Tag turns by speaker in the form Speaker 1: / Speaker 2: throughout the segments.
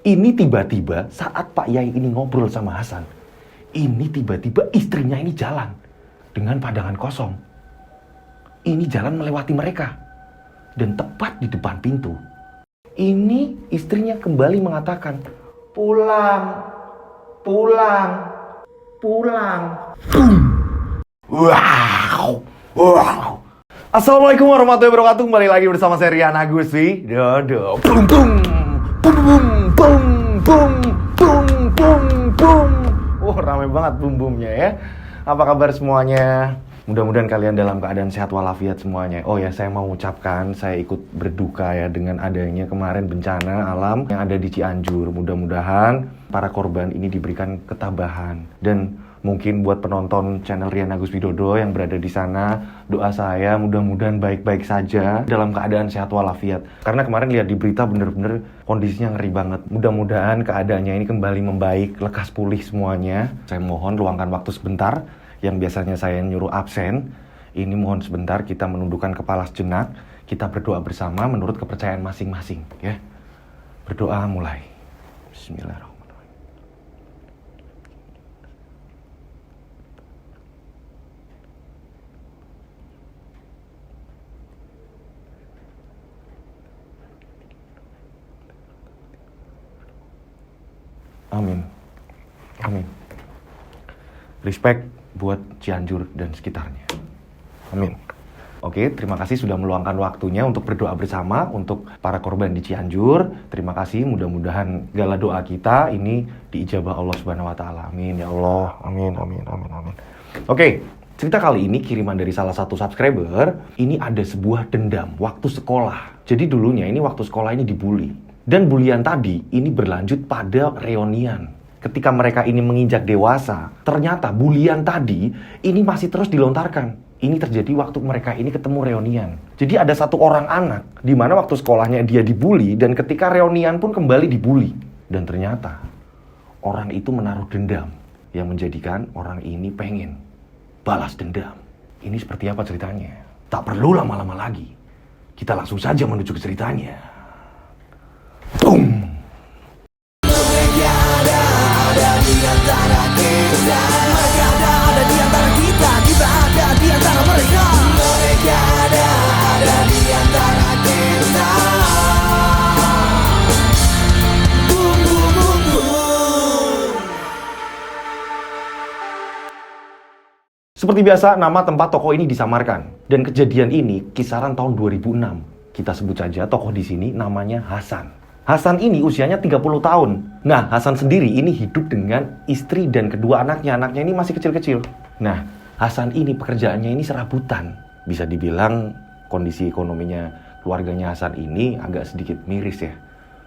Speaker 1: Ini tiba-tiba saat Pak Yai ini ngobrol sama Hasan, ini tiba-tiba istrinya ini jalan dengan pandangan kosong. Ini jalan melewati mereka. Dan tepat di depan pintu, ini istrinya kembali mengatakan, pulang, pulang, pulang. Wow, wow. Assalamualaikum warahmatullahi wabarakatuh. Kembali lagi bersama saya Rian Agus di Dodo. Bum bum bum bum bum bum bum bum. Ramai banget bum bumnya ya. Apa kabar semuanya? Mudah-mudahan kalian dalam keadaan sehat walafiat semuanya. Oh ya, saya mau ucapkan saya ikut berduka ya dengan adanya kemarin bencana alam yang ada di Cianjur. Mudah-mudahan para korban ini diberikan ketabahan. Dan mungkin buat penonton channel Rian Agus Widodo yang berada di sana, doa saya mudah-mudahan baik-baik saja dalam keadaan sehat walafiat. Karena kemarin lihat di berita bener-bener kondisinya ngeri banget. Mudah-mudahan keadaannya ini kembali membaik, lekas pulih semuanya. Saya mohon luangkan waktu sebentar. Yang biasanya saya nyuruh absen, ini mohon sebentar kita menundukkan kepala sejenak, kita berdoa bersama menurut kepercayaan masing-masing ya. Berdoa mulai. Bismillahirrahmanirrahim. Amin. Amin. Respect buat Cianjur dan sekitarnya. Amin. Oke, terima kasih sudah meluangkan waktunya untuk berdoa bersama untuk para korban di Cianjur. Terima kasih, mudah-mudahan segala doa kita ini diijabah Allah Subhanahu wa taala. Amin ya Allah. Amin amin amin amin. Oke, cerita kali ini kiriman dari salah satu subscriber. Ini ada sebuah dendam waktu sekolah. Jadi dulunya ini waktu sekolah ini dibully. Dan bulian tadi ini berlanjut pada reunian. Ketika mereka ini menginjak dewasa, ternyata bulian tadi ini masih terus dilontarkan. Ini terjadi waktu mereka ini ketemu reunian. Jadi ada satu orang anak, di mana waktu sekolahnya dia dibully, dan ketika reunian pun kembali dibully. Dan ternyata orang itu menaruh dendam, yang menjadikan orang ini pengen balas dendam. Ini seperti apa ceritanya? Tak perlu lama-lama lagi. Kita langsung saja menuju ke ceritanya. Boom! Seperti biasa, nama tempat toko ini disamarkan. Dan kejadian ini kisaran tahun 2006. Kita sebut saja tokoh di sini namanya Hasan. Hasan ini usianya 30 tahun. Nah, Hasan sendiri ini hidup dengan istri dan kedua anaknya. Anaknya ini masih kecil-kecil. Nah, Hasan ini pekerjaannya ini serabutan. Bisa dibilang kondisi ekonominya keluarganya Hasan ini agak sedikit miris ya.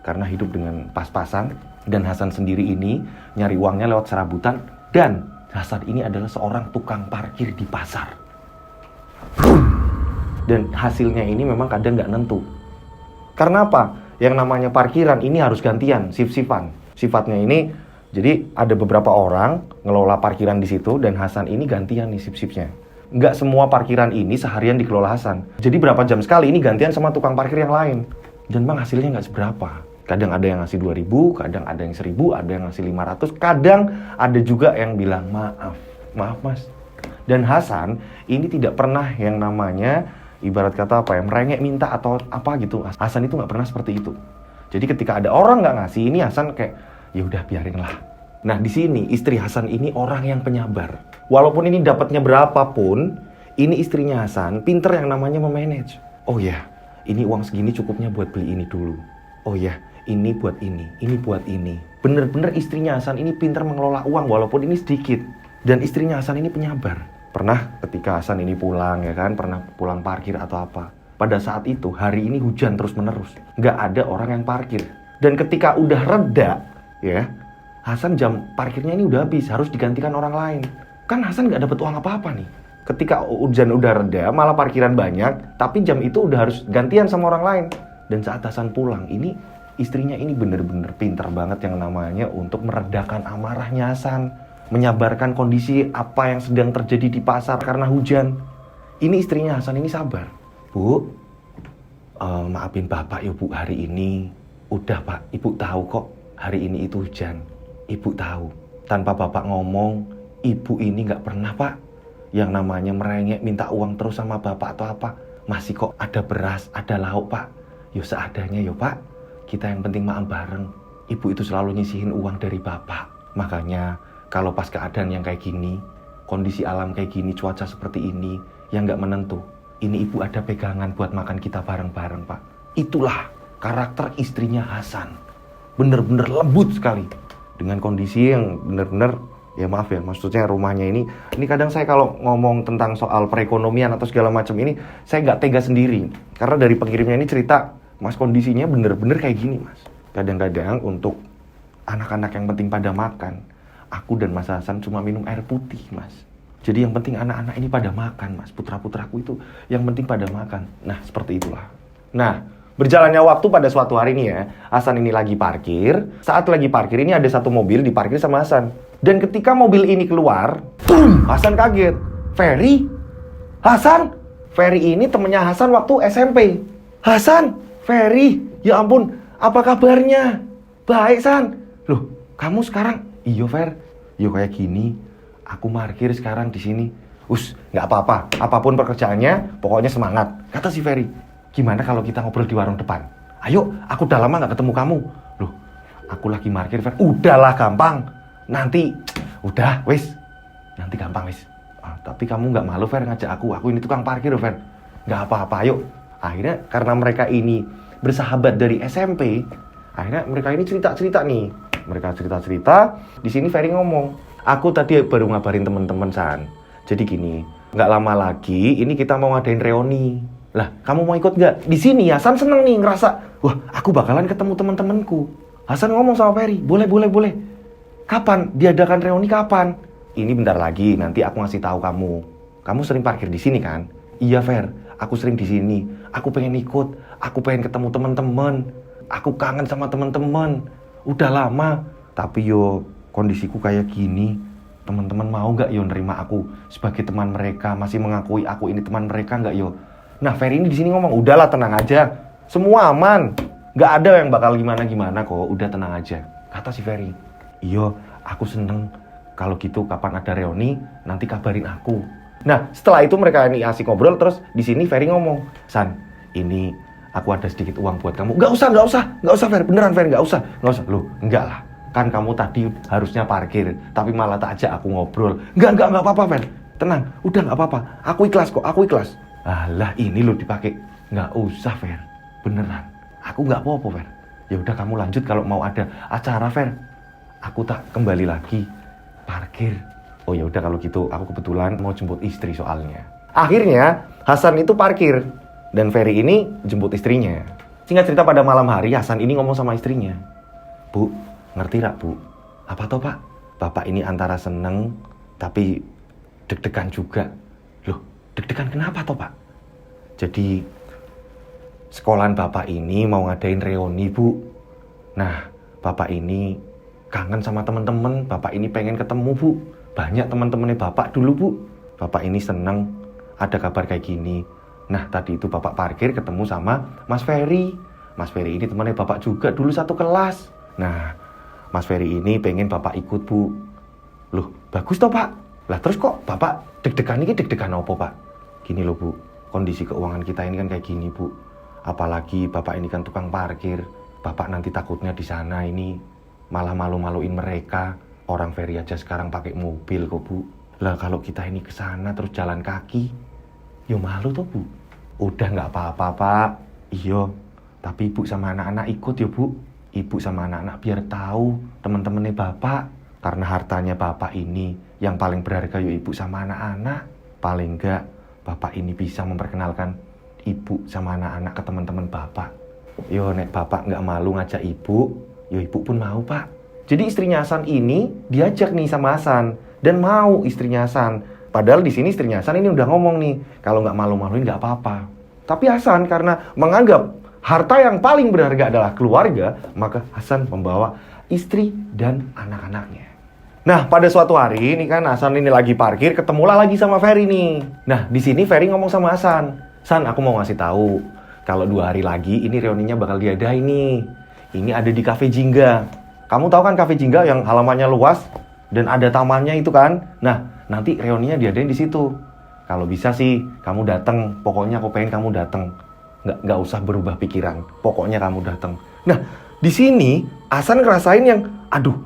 Speaker 1: Karena hidup dengan pas-pasan. Dan Hasan sendiri ini nyari uangnya lewat serabutan. Dan Hasan ini adalah seorang tukang parkir di pasar. Dan hasilnya ini memang kadang nggak nentu. Karena apa? Yang namanya parkiran ini harus gantian, shift-shiftan. Sifatnya ini, jadi ada beberapa orang ngelola parkiran di situ dan Hasan ini gantian nih shift-shiftnya. Nggak semua parkiran ini seharian dikelola Hasan. Jadi berapa jam sekali ini gantian sama tukang parkir yang lain. Dan bang hasilnya nggak seberapa. Kadang ada yang ngasih 2.000, kadang ada yang 1.000, ada yang ngasih 500, kadang ada juga yang bilang maaf mas. Dan Hasan ini tidak pernah yang namanya ibarat kata apa ya, merengek minta atau apa gitu. Hasan itu nggak pernah seperti itu. Jadi ketika ada orang nggak ngasih, ini Hasan kayak ya udah biarin lah. Nah di sini istri Hasan ini orang yang penyabar. Walaupun ini dapatnya berapapun, ini istrinya Hasan pinter yang namanya memanage. Oh ya, ini uang segini cukupnya buat beli ini dulu. Oh ya, ini buat ini buat ini. Bener-bener istrinya Hasan ini pinter mengelola uang walaupun ini sedikit. Dan istrinya Hasan ini penyabar. Pernah ketika Hasan ini pulang ya kan, pernah pulang parkir atau apa. Pada saat itu hari ini hujan terus menerus. Nggak ada orang yang parkir. Dan ketika udah reda ya, Hasan jam parkirnya ini udah habis, harus digantikan orang lain. Kan Hasan nggak dapat uang apa-apa nih. Ketika hujan udah reda, malah parkiran banyak, tapi jam itu udah harus gantian sama orang lain. Dan saat Hasan pulang, ini istrinya ini bener-bener pinter banget yang namanya untuk meredakan amarahnya Hasan. Menyabarkan kondisi apa yang sedang terjadi di pasar karena hujan. Ini istrinya Hasan ini sabar. Bu, maafin bapak ya bu, hari ini udah pak, ibu tahu kok hari ini itu hujan. Ibu tahu, tanpa bapak ngomong, ibu ini nggak pernah pak yang namanya merengek minta uang terus sama bapak atau apa. Masih kok ada beras, ada lauk pak. Yo seadanya yo pak, kita yang penting makan bareng. Ibu itu selalu nyisihin uang dari bapak. Makanya kalau pas keadaan yang kayak gini, kondisi alam kayak gini, cuaca seperti ini yang nggak menentu, ini ibu ada pegangan buat makan kita bareng-bareng pak. Itulah karakter istrinya Hasan. Bener-bener lembut sekali. Dengan kondisi yang bener-bener, ya maaf ya, maksudnya rumahnya ini kadang saya kalau ngomong tentang soal perekonomian atau segala macam ini, saya nggak tega sendiri. Karena dari pengirimnya ini cerita, mas kondisinya bener-bener kayak gini mas. Kadang-kadang untuk anak-anak yang penting pada makan, aku dan Mas Hasan cuma minum air putih mas. Jadi yang penting anak-anak ini pada makan mas. Putra-putraku itu yang penting pada makan. Nah seperti itulah. Nah berjalannya waktu pada suatu hari ini ya, Hasan ini lagi parkir. Saat lagi parkir ini ada satu mobil diparkir sama Hasan. Dan ketika mobil ini keluar, boom, Hasan kaget. Ferry? Hasan? Ferry ini temennya Hasan waktu SMP. Hasan? Ferry? Ya ampun, apa kabarnya? Baik San. Loh, kamu sekarang? Iya Fer, yo kayak gini. Aku parkir sekarang di sini. Nggak apa-apa. Apapun pekerjaannya, pokoknya semangat. Kata si Ferry. Gimana kalau kita ngobrol di warung depan? Ayo, aku udah lama gak ketemu kamu. Loh, aku lagi parkir, Fer. Udahlah, gampang. Nanti, nanti gampang, wis. Tapi kamu gak malu, Fer, ngajak aku. Aku ini tukang parkir, Fer. Gak apa-apa, ayo. Akhirnya, karena mereka ini bersahabat dari SMP, akhirnya mereka ini cerita-cerita nih. Mereka cerita-cerita, di sini Ferry ngomong, aku tadi baru ngabarin teman-teman, San. Jadi gini, gak lama lagi, ini kita mau ngadain reuni. Lah, kamu mau ikut nggak? Di sini Hasan seneng nih ngerasa, wah, aku bakalan ketemu teman-temanku. Hasan ngomong sama Ferry, boleh. Kapan? Diadakan reuni kapan? Ini bentar lagi, nanti aku ngasih tahu kamu. Kamu sering parkir di sini kan? Iya, Fer. Aku sering di sini. Aku pengen ikut. Aku pengen ketemu teman-teman. Aku kangen sama teman-teman. Udah lama. Tapi yo kondisiku kayak gini. Teman-teman mau nggak yo nerima aku sebagai teman mereka? Masih mengakui aku ini teman mereka nggak yo? Nah, Ferry ini di sini ngomong, udahlah tenang aja, semua aman, nggak ada yang bakal gimana kok, udah tenang aja. Kata si Ferry, iya, aku seneng. Kalau gitu kapan ada reuni, nanti kabarin aku. Nah, setelah itu mereka ini asik ngobrol, terus di sini Ferry ngomong, San, ini aku ada sedikit uang buat kamu. Nggak usah, Ferry, beneran Ferry, nggak usah. Loh, enggak lah, kan kamu tadi harusnya parkir, tapi malah tak ajak aku ngobrol. Nggak apa-apa, Ferry, tenang, udah nggak apa-apa, aku ikhlas kok, aku ikhlas. Alah, ini lo dipakai. Nggak usah, Fer. Beneran. Aku nggak apa-apa, Fer. Ya udah kamu lanjut kalau mau ada acara, Fer. Aku tak kembali lagi parkir. Oh ya udah kalau gitu, aku kebetulan mau jemput istri soalnya. Akhirnya Hasan itu parkir dan Ferry ini jemput istrinya. Singkat cerita pada malam hari Hasan ini ngomong sama istrinya. Bu, ngerti gak Bu? Apa toh Pak? Bapak ini antara seneng tapi deg-degan juga. Loh, deg-degan kenapa toh Pak? Jadi sekolahan Bapak ini mau ngadain reuni Bu. Nah, Bapak ini kangen sama teman-teman. Bapak ini pengen ketemu Bu. Banyak teman-temannya Bapak dulu Bu. Bapak ini seneng ada kabar kayak gini. Nah, tadi itu Bapak parkir ketemu sama Mas Ferry. Mas Ferry ini temannya Bapak juga dulu satu kelas. Nah, Mas Ferry ini pengen Bapak ikut Bu. Loh, bagus toh Pak. Lah terus kok Bapak deg-degan ini deg-degan apa Pak? Gini loh Bu, kondisi keuangan kita ini kan kayak gini Bu. Apalagi Bapak ini kan tukang parkir. Bapak nanti takutnya di sana ini malah malu-maluin mereka. Orang Ferry aja sekarang pakai mobil kok Bu. Lah kalau kita ini ke sana terus jalan kaki, yo malu tuh Bu. Udah nggak apa-apa Pak. Iya, tapi Ibu sama anak-anak ikut ya Bu. Ibu sama anak-anak biar tahu teman-temannya Bapak. Karena hartanya Bapak ini yang paling berharga yo Ibu sama anak-anak. Paling enggak Bapak ini bisa memperkenalkan Ibu sama anak-anak ke teman-teman Bapak. Yo nek Bapak nggak malu ngajak Ibu, yo Ibu pun mau Pak. Jadi istrinya Hasan ini diajak nih sama Hasan dan mau istrinya Hasan. Padahal di sini istrinya Hasan ini udah ngomong nih, kalau nggak malu-maluin nggak apa-apa. Tapi Hasan karena menganggap harta yang paling berharga adalah keluarga, maka Hasan membawa istri dan anak-anaknya. Nah, pada suatu hari ini kan Hasan ini lagi parkir, ketemulah lagi sama Ferry nih. Nah, di sini Ferry ngomong sama Hasan, San, aku mau ngasih tahu kalau 2 hari lagi ini reuninya bakal diadain nih. Ini ada di Cafe Jingga. Kamu tahu kan Cafe Jingga yang halamannya luas dan ada tamannya itu kan? Nah, nanti reuninya diadain di situ. Kalau bisa sih kamu datang. Pokoknya aku pengen kamu datang. Nggak usah berubah pikiran. Pokoknya kamu datang. Nah, di sini Hasan ngerasain yang, aduh,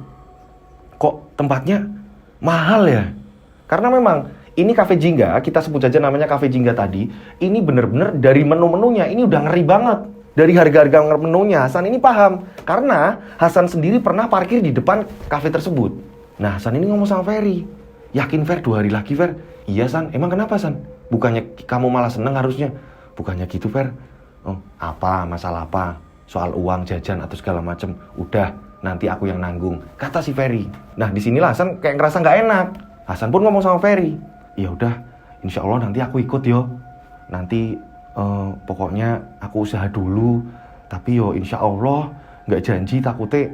Speaker 1: kok tempatnya mahal ya? Karena memang ini Cafe Jingga, kita sebut saja namanya Cafe Jingga tadi. Ini bener-bener dari menu-menunya ini udah ngeri banget. Dari harga-harga menunya, Hasan ini paham. Karena Hasan sendiri pernah parkir di depan kafe tersebut. Nah, Hasan ini ngomong sama Ferry. Yakin, Fer, 2 hari lagi, Fer? Iya, San. Emang kenapa, San? Bukannya kamu malah seneng harusnya? Bukannya gitu, Fer. Oh, apa? Masalah apa? Soal uang, jajan, atau segala macem. Udah, nanti aku yang nanggung. Kata si Ferry. Nah, disinilah Hasan kayak ngerasa nggak enak. Hasan pun ngomong sama Ferry. Ya udah, insya Allah nanti aku ikut yo. Nanti pokoknya aku usaha dulu. Tapi yo insya Allah nggak janji takutnya.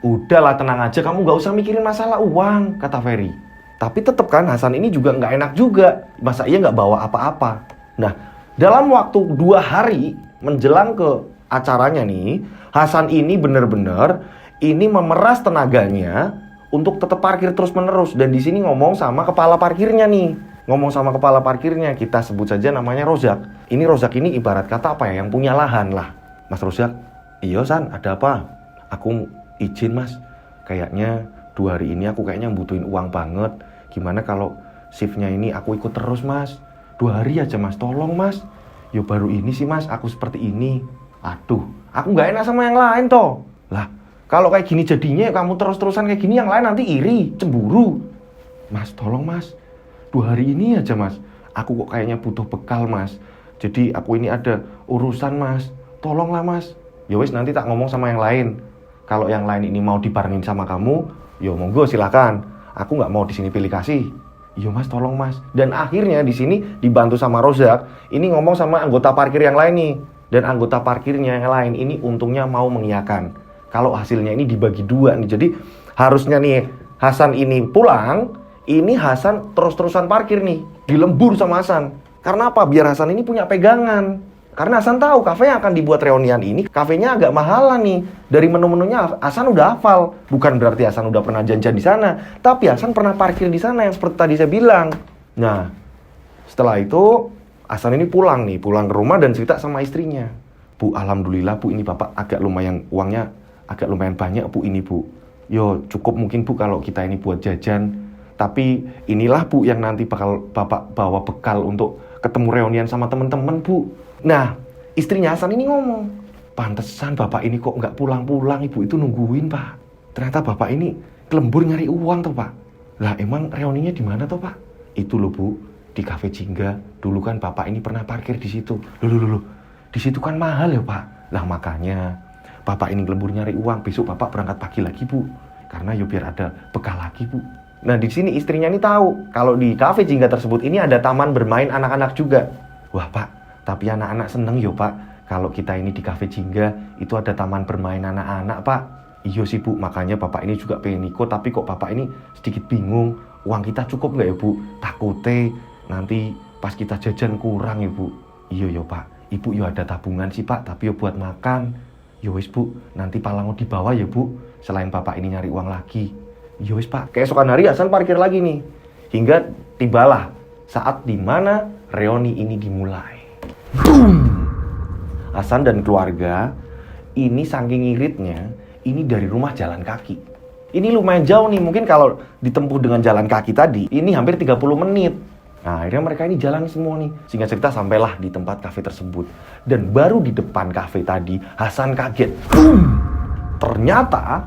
Speaker 1: Udahlah tenang aja, kamu nggak usah mikirin masalah uang, kata Ferry. Tapi tetap kan Hasan ini juga nggak enak juga. Masa iya nggak bawa apa-apa. Nah, dalam waktu 2 hari menjelang ke acaranya nih, Hasan ini bener-bener ini memeras tenaganya untuk tetap parkir terus-menerus. Dan di sini ngomong sama kepala parkirnya nih. Ngomong sama kepala parkirnya, kita sebut saja namanya Rozak. Ini Rozak ini ibarat kata apa ya, yang punya lahan lah. Mas Rozak, iya San, ada apa? Aku izin mas, kayaknya 2 hari ini aku kayaknya butuhin uang banget. Gimana kalau shiftnya ini aku ikut terus mas? 2 hari aja mas, tolong mas. Yo baru ini sih mas, aku seperti ini. Aduh, aku gak enak sama yang lain toh. Lah, kalau kayak gini jadinya kamu terus-terusan kayak gini, yang lain nanti iri, cemburu. Mas, tolong mas, 2 hari ini aja mas, aku kok kayaknya butuh bekal mas. Jadi aku ini ada urusan mas, tolonglah mas. Ya wes nanti tak ngomong sama yang lain. Kalau yang lain ini mau dibarengin sama kamu, yo monggo silakan. Aku nggak mau di sini pilih kasih. Yo mas tolong mas. Dan akhirnya di sini dibantu sama Rozak. Ini ngomong sama anggota parkir yang lain nih. Dan anggota parkirnya yang lain ini untungnya mau mengiyakan. Kalau hasilnya ini dibagi 2 nih. Jadi harusnya nih Hasan ini pulang. Ini Hasan terus-terusan parkir nih, dilembur sama Hasan. Karena apa? Biar Hasan ini punya pegangan. Karena Hasan tahu kafe yang akan dibuat reunian ini, kafenya agak mahalan nih. Dari menu-menunya Hasan udah hafal. Bukan berarti Hasan udah pernah jajan di sana, tapi Hasan pernah parkir di sana yang seperti tadi saya bilang. Nah, setelah itu Hasan ini pulang ke rumah dan cerita sama istrinya. Bu, alhamdulillah Bu, ini Bapak agak lumayan uangnya agak lumayan banyak Bu ini Bu. Yo cukup mungkin Bu kalau kita ini buat jajan. Tapi inilah Bu yang nanti bakal Bapak bawa bekal untuk ketemu reunian sama teman-teman Bu. Nah, istrinya Hasan ini ngomong, pantesan Bapak ini kok nggak pulang-pulang, Ibu itu nungguin Pak. Ternyata Bapak ini kelembur nyari uang toh Pak. Lah emang reuninya di mana toh Pak? Itu loh Bu, di Cafe Jingga. Dulu kan Bapak ini pernah parkir di situ. Loh. Di situ kan mahal ya Pak. Lah makanya Bapak ini kelembur nyari uang. Besok Bapak berangkat pagi lagi Bu. Karena yo biar ada bekal lagi Bu. Nah di sini istrinya ini tahu kalau di Cafe Jingga tersebut ini ada taman bermain anak-anak juga. Wah Pak, tapi anak-anak seneng yo Pak. Kalau kita ini di Cafe Jingga itu ada taman bermain anak-anak Pak. Iya sih Bu, makanya Bapak ini juga pengen ikut. Tapi kok Bapak ini sedikit bingung, uang kita cukup nggak ya Bu? Takutnya nanti pas kita jajan kurang ya Bu. Iya yo Pak, Ibu yo ada tabungan sih Pak, tapi yo buat makan. Yo wis Bu, nanti palango dibawa ya Bu. Selain Bapak ini nyari uang lagi. Yowis Pak, keesokan hari Hasan parkir lagi nih. Hingga tibalah saat dimana reuni ini dimulai. Boom! Hasan dan keluarga ini saking iritnya, ini dari rumah jalan kaki. Ini lumayan jauh nih, mungkin kalau ditempuh dengan jalan kaki tadi, ini hampir 30 menit. Nah akhirnya mereka ini jalan semua nih. Singkat cerita sampailah di tempat kafe tersebut. Dan baru di depan kafe tadi, Hasan kaget. Boom! Ternyata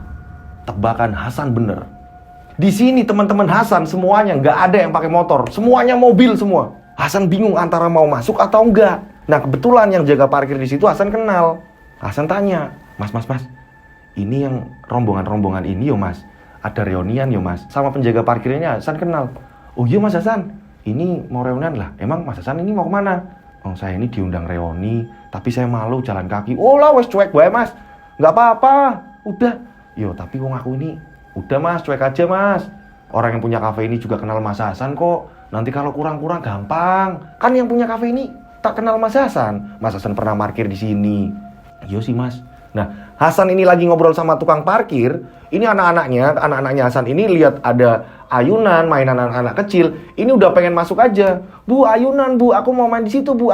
Speaker 1: tebakan Hasan bener. Di sini teman-teman Hasan semuanya nggak ada yang pakai motor, semuanya mobil semua. Hasan bingung antara mau masuk atau enggak. Nah kebetulan yang jaga parkir di situ Hasan kenal. Hasan tanya, Mas, ini yang rombongan ini yo Mas, ada reunian yo Mas. Sama penjaga parkirnya Hasan kenal. Oh iya Mas Hasan, ini mau reunian lah. Emang Mas Hasan ini mau kemana? Oh saya ini diundang reuni, tapi saya malu jalan kaki. Oh lah wes cuek bae Mas, nggak apa-apa. Udah, yo tapi wong aku ini udah Mas, cuek aja Mas. Orang yang punya kafe ini juga kenal Mas Hasan kok. Nanti kalau kurang-kurang gampang. Kan yang punya kafe ini tak kenal Mas Hasan. Mas Hasan pernah parkir di sini. Iya sih Mas, Nah, Hasan ini lagi ngobrol sama tukang parkir. Ini anak-anaknya Hasan ini lihat ada ayunan, mainan anak-anak kecil. Ini udah pengen masuk aja. Bu, ayunan bu, aku mau main di situ bu,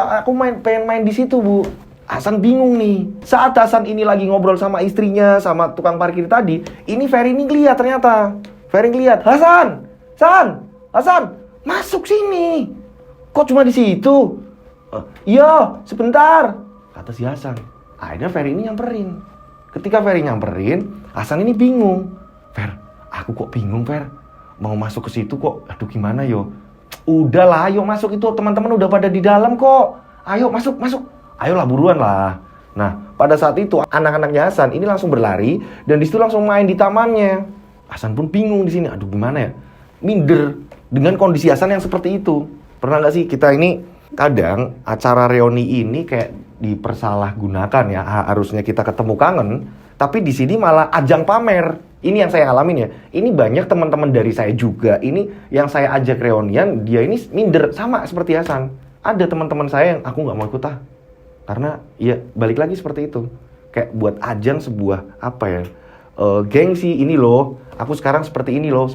Speaker 1: pengen main di situ bu. Hasan bingung nih. Saat Hasan ini lagi ngobrol sama istrinya, sama tukang parkir tadi, ini Ferry ini lihat ternyata. Ferry lihat, Hasan, masuk sini. Kok cuma di situ? Iya, sebentar, kata si Hasan. Akhirnya Ferry ini nyamperin. Ketika Ferry nyamperin, Hasan ini bingung. Fer, aku kok bingung Fer. Mau masuk ke situ kok, aduh gimana yo. Udahlah, ayo masuk itu, teman-teman udah pada di dalam kok. Ayo masuk. Ayolah buruan lah. Nah, pada saat itu anak-anaknya Hasan ini langsung berlari dan disitu langsung main di tamannya. Hasan pun bingung di sini. Aduh gimana ya? Minder dengan kondisi Hasan yang seperti itu. Pernah nggak sih kita ini kadang acara reuni ini kayak dipersalahgunakan ya. Harusnya kita ketemu kangen, tapi di sini malah ajang pamer. Ini yang saya alamin ya. Ini banyak teman-teman dari saya juga. Ini yang saya ajak reunian, dia ini minder sama seperti Hasan. Ada teman-teman saya yang aku nggak mau ikut karena ya balik lagi seperti itu. Kayak buat ajang sebuah apa ya? Gengsi ini loh. Aku sekarang seperti ini loh.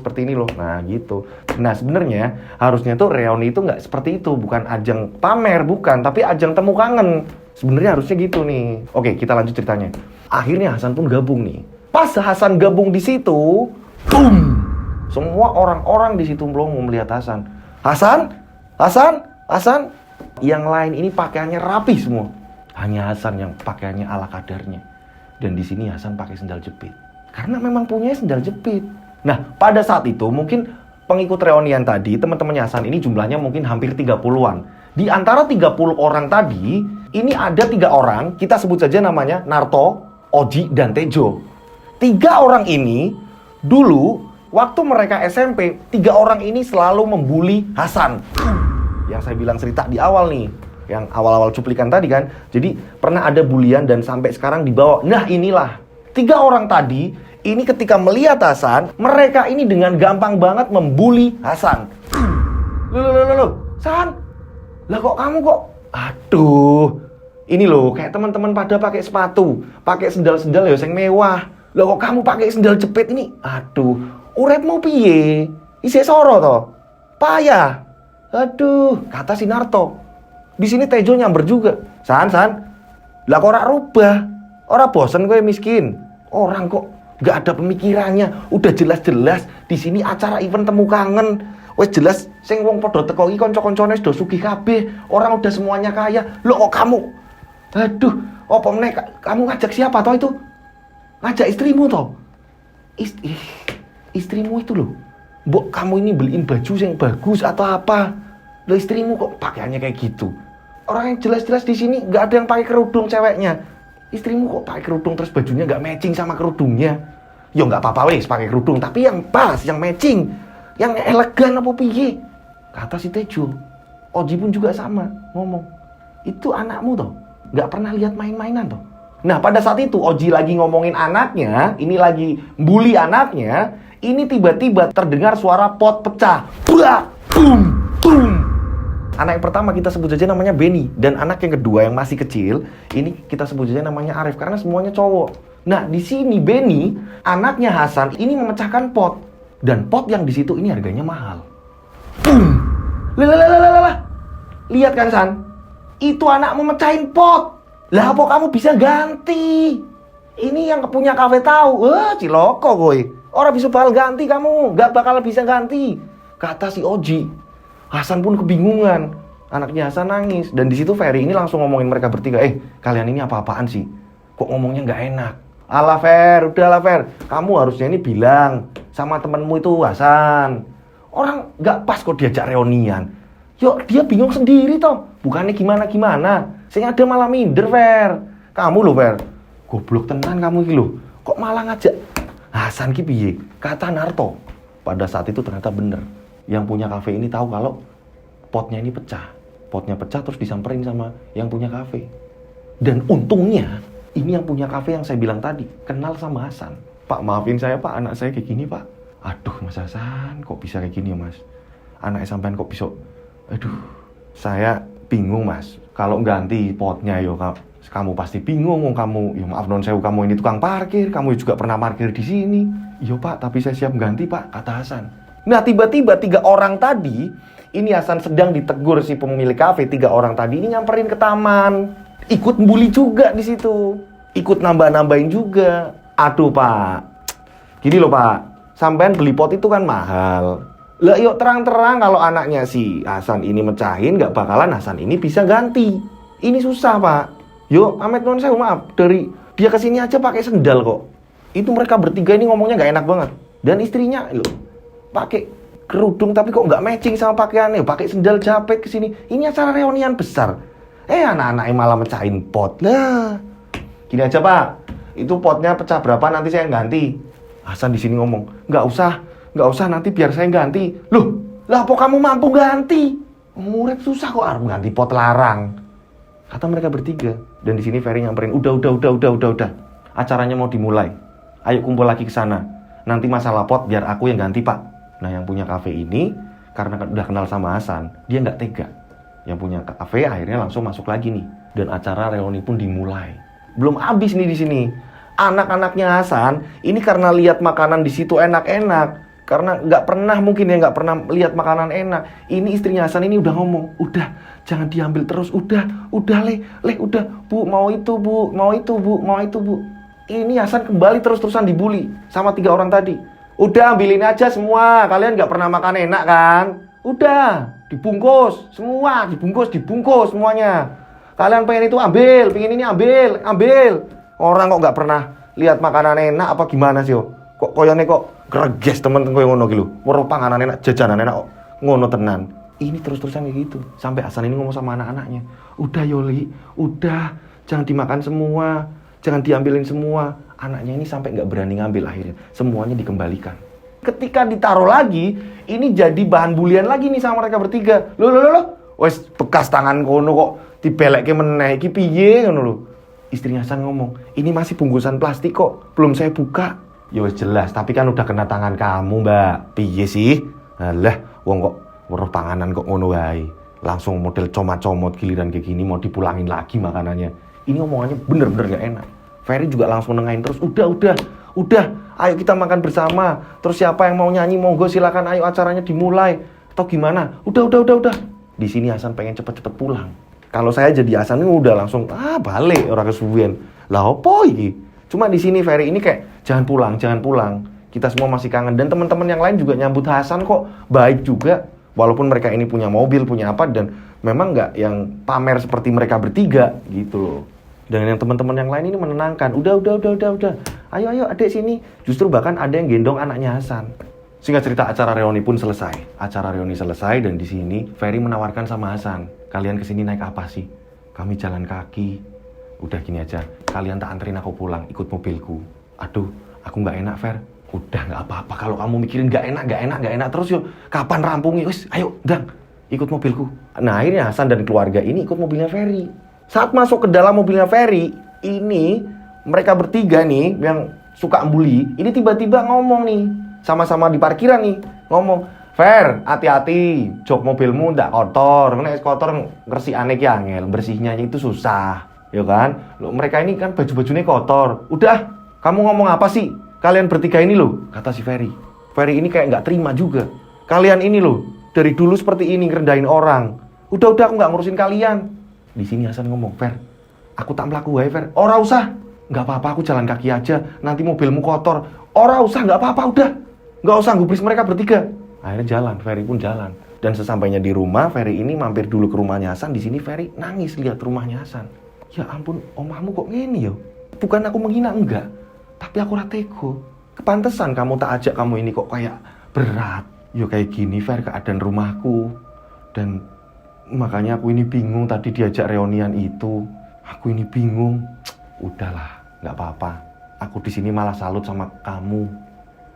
Speaker 1: Nah gitu. Nah sebenarnya harusnya tuh reuni itu nggak seperti itu. Bukan ajang pamer, bukan. Tapi ajang temu kangen. Sebenarnya harusnya gitu nih. Oke, kita lanjut ceritanya. Akhirnya Hasan pun gabung nih. Pas Hasan gabung di situ, boom! Semua orang-orang di situ belum mau melihat Hasan. Hasan. Yang lain ini pakaiannya rapi semua. Hanya Hasan yang pakaiannya ala kadarnya. Dan di sini Hasan pakai sendal jepit. Karena memang punya sendal jepit. Nah, pada saat itu mungkin pengikut reunian tadi, teman-temannya Hasan ini jumlahnya mungkin hampir 30-an. Di antara 30 orang tadi, ini ada 3 orang, kita sebut saja namanya Narto, Oji, dan Tejo. 3 orang ini, dulu, waktu mereka SMP, 3 orang ini selalu membuli Hasan. Yang saya bilang cerita di awal nih, yang awal-awal cuplikan tadi kan. Jadi pernah ada bulian dan sampai sekarang dibawa. Nah inilah 3 orang tadi, ini ketika melihat Hasan, mereka ini dengan gampang banget membuli Hasan. Loh, San, lah kok kamu kok? Aduh, ini loh kayak teman-teman pada pakai sepatu, pakai sendal-sendal ya yang mewah. Lah kok kamu pakai sendal jepit ini? Aduh, uripmu piye? Isih soro toh? Payah. Aduh, kata si Narto. Di sini Tejo nyamber juga. San, lah kok ora rubah? Ora bosen gue miskin. Orang kok gak ada pemikirannya. Udah jelas-jelas di sini acara event temu kangen. Wes jelas sing wong padha teko iki kanca-kancane wis do sugih kabeh. Orang udah semuanya kaya. Loh kok kamu? Aduh, apa meneh kamu ngajak siapa toh itu? Ngajak istrimu toh? Istrimu itu loh. Mbok kamu ini beliin baju yang bagus atau apa? Loh istrimu kok pakaiannya kayak gitu? Orang yang jelas-jelas di sini nggak ada yang pakai kerudung ceweknya. Istrimu kok pakai kerudung terus bajunya nggak matching sama kerudungnya? Ya nggak apa-apa wes pakai kerudung, tapi yang pas, yang matching, yang elegan apa piye? Kata si Tejo. Oji pun juga sama ngomong. Itu anakmu toh? Nggak pernah lihat main-mainan toh? Nah pada saat itu Oji lagi ngomongin anaknya, ini lagi bully anaknya. Ini tiba-tiba terdengar suara pot pecah. Blah, boom, boom. Anak yang pertama kita sebut saja namanya Benny. Dan anak yang kedua yang masih kecil, ini kita sebut saja namanya Arif. Karena semuanya cowok. Nah di sini Benny, anaknya Hasan, ini memecahkan pot. Dan pot yang di situ ini harganya mahal. Boom. Lihat kan San? Itu anak memecahin pot. Lah apa kamu bisa ganti? Ini yang punya kafe tahu. Ciloko kowe. Orang bisa bakal ganti kamu. Gak bakal bisa ganti. Kata si Oji. Hasan pun kebingungan. Anaknya Hasan nangis. Dan di situ Ferry ini langsung ngomongin mereka bertiga. Kalian ini apa-apaan sih? Kok ngomongnya gak enak? Alah Fer, udahlah Fer. Kamu harusnya ini bilang sama temenmu itu Hasan. Orang gak pas kok diajak reunian. Yuk dia bingung sendiri toh. Bukannya gimana-gimana. Saya ada malah minder Fer. Kamu loh Fer. Goblok tenan kamu iki lho. Kok malah ngajak Hasan ki piye? Kata Narto. Pada saat itu ternyata bener. Yang punya kafe ini tahu kalau potnya ini pecah. Potnya pecah terus disamperin sama yang punya kafe. Dan untungnya ini yang punya kafe yang saya bilang tadi kenal sama Hasan. Pak maafin saya Pak, anak saya kayak gini Pak. Aduh Mas Hasan kok bisa kayak gini ya Mas? Anaknya sampean kok bisa. Aduh saya bingung Mas. Kalau ganti potnya yo Kamu pasti bingung, kamu, ya maaf non sewu, kamu ini tukang parkir, kamu juga pernah parkir di sini. Iya Pak, tapi saya siap ganti Pak, kata Hasan. Nah tiba-tiba 3 orang tadi, ini Hasan sedang ditegur si pemilik kafe, 3 orang tadi ini nyamperin ke taman, ikut bully juga di situ, ikut nambah-nambahin juga. Aduh Pak, gini loh Pak, sampean beli pot itu kan mahal. Lah yuk terang-terang kalau anaknya si Hasan ini mecahin, gak bakalan Hasan ini bisa ganti. Ini susah Pak. Yo, Ahmed non sewu, maaf, dari dia kesini aja pakai sendal kok. Itu mereka bertiga ini ngomongnya nggak enak banget. Dan istrinya loh, pakai kerudung tapi kok nggak matching sama pakaiannya, pakai sendal japek kesini. Ini acara reunian besar. Anak-anaknya malah mecahin pot. Lah, gini aja Pak, itu potnya pecah berapa nanti saya ganti. Hasan di sini ngomong, nggak usah nanti biar saya ganti. Loh, lah apa kamu mampu ganti? Murid susah kok harus ganti pot larang. Kata mereka bertiga. Dan di sini Ferry nyamperin, udah. Acaranya mau dimulai. Ayo kumpul lagi ke sana. Nanti masalah pot biar aku yang ganti Pak. Nah yang punya kafe ini karena udah kenal sama Hasan, dia nggak tega. Yang punya kafe akhirnya langsung masuk lagi nih. Dan acara reuni pun dimulai. Belum habis nih di sini. Anak-anaknya Hasan ini karena lihat makanan di situ enak-enak. Karena nggak pernah lihat makanan enak. Ini istrinya Hasan ini udah ngomong, udah jangan diambil terus, udah udah bu mau itu bu. Ini Hasan kembali terus-terusan dibully sama 3 orang tadi. Udah ambilin aja semua, kalian nggak pernah makan enak kan? Udah dibungkus semua, dibungkus semuanya. Kalian pengen itu ambil, pengen ini ambil. Orang kok nggak pernah lihat makanan enak apa gimana sih? Kok koyone kok greges temen koyo ngono ki lho. Weruh panganan enak, jajanan enak kok ngono tenan. Ini terus-terusan kayak gitu. Sampai Hasan ini ngomong sama anak-anaknya, "Udah Yoli, udah, jangan dimakan semua, jangan diambilin semua." Anaknya ini sampai nggak berani ngambil akhirnya. Semuanya dikembalikan. Ketika ditaruh lagi, ini jadi bahan bulian lagi nih sama mereka bertiga. Loh. Wes bekas tangan kono kok dibelekke meneh. Iki piye ngono lho. Istrinya Hasan ngomong, "Ini masih bungkusan plastik kok, belum saya buka." Ya wis jelas, tapi kan udah kena tangan kamu, Mbak. Piye sih? Alah, wong kok weruh panganan kok ngono wae. Langsung model comot-comot giliran kayak gini mau dipulangin lagi makanannya. Ini omongannya bener-bener gak enak. Ferry juga langsung nengahin terus, udah, ayo kita makan bersama. Terus siapa yang mau nyanyi, monggo silakan, ayo acaranya dimulai. Atau gimana? Udah. Di sini Hasan pengen cepet-cepet pulang. Kalau saya jadi Hasan ini udah langsung, balik orang kesuwen. Lah opo iki? Cuma di sini Ferry ini kayak jangan pulang. Kita semua masih kangen dan teman-teman yang lain juga nyambut Hasan kok baik juga. Walaupun mereka ini punya mobil, punya apa dan memang nggak yang pamer seperti mereka bertiga gitu loh. Dan yang teman-teman yang lain ini menenangkan. Udah. Ayo adik sini. Justru bahkan ada yang gendong anaknya Hasan. Singkat cerita acara reuni pun selesai. Acara reuni selesai dan di sini Ferry menawarkan sama Hasan, "Kalian kesini naik apa sih?" "Kami jalan kaki." "Udah gini aja, kalian tak anterin aku pulang, ikut mobilku." "Aduh, aku nggak enak, Fer." "Udah nggak apa-apa, kalau kamu mikirin nggak enak terus yuk. Kapan rampungnya? Wis, ayo, dang, ikut mobilku." Nah akhirnya Hasan dan keluarga ini ikut mobilnya Ferry. Saat masuk ke dalam mobilnya Ferry, ini mereka bertiga nih yang suka bully, ini tiba-tiba ngomong nih, sama-sama di parkiran nih, ngomong, "Fer, hati-hati, jok mobilmu ndak kotor, nek kotor ngresik-ane ki angel, bersihnya itu susah." Ya kan? Loh, mereka ini kan baju-bajunya kotor. "Udah, kamu ngomong apa sih? Kalian bertiga ini loh," kata si Ferry. Ferry ini kayak nggak terima juga. "Kalian ini loh, dari dulu seperti ini ngerendahin orang. Udah, aku nggak ngurusin kalian." Di sini Hasan ngomong, "Fer, aku tak melaku wae, Fer." "Ora usah, nggak apa-apa, aku jalan kaki aja. Nanti mobilmu kotor." "Ora usah, nggak apa-apa, udah. Nggak usah gubris mereka bertiga." Akhirnya jalan, Ferry pun jalan. Dan sesampainya di rumah, Ferry ini mampir dulu ke rumahnya Hasan. Di sini Ferry nangis lihat rumahnya Hasan. "Ya ampun, omahmu kok gini yo? Bukan aku menghina, enggak. Tapi aku ratego. Kepantesan kamu tak ajak kamu ini kok kayak berat. Yo kayak gini, Fer, keadaan rumahku. Dan makanya aku ini bingung tadi diajak reunian itu. Aku ini bingung." "Udahlah, nggak apa-apa. Aku di sini malah salut sama kamu.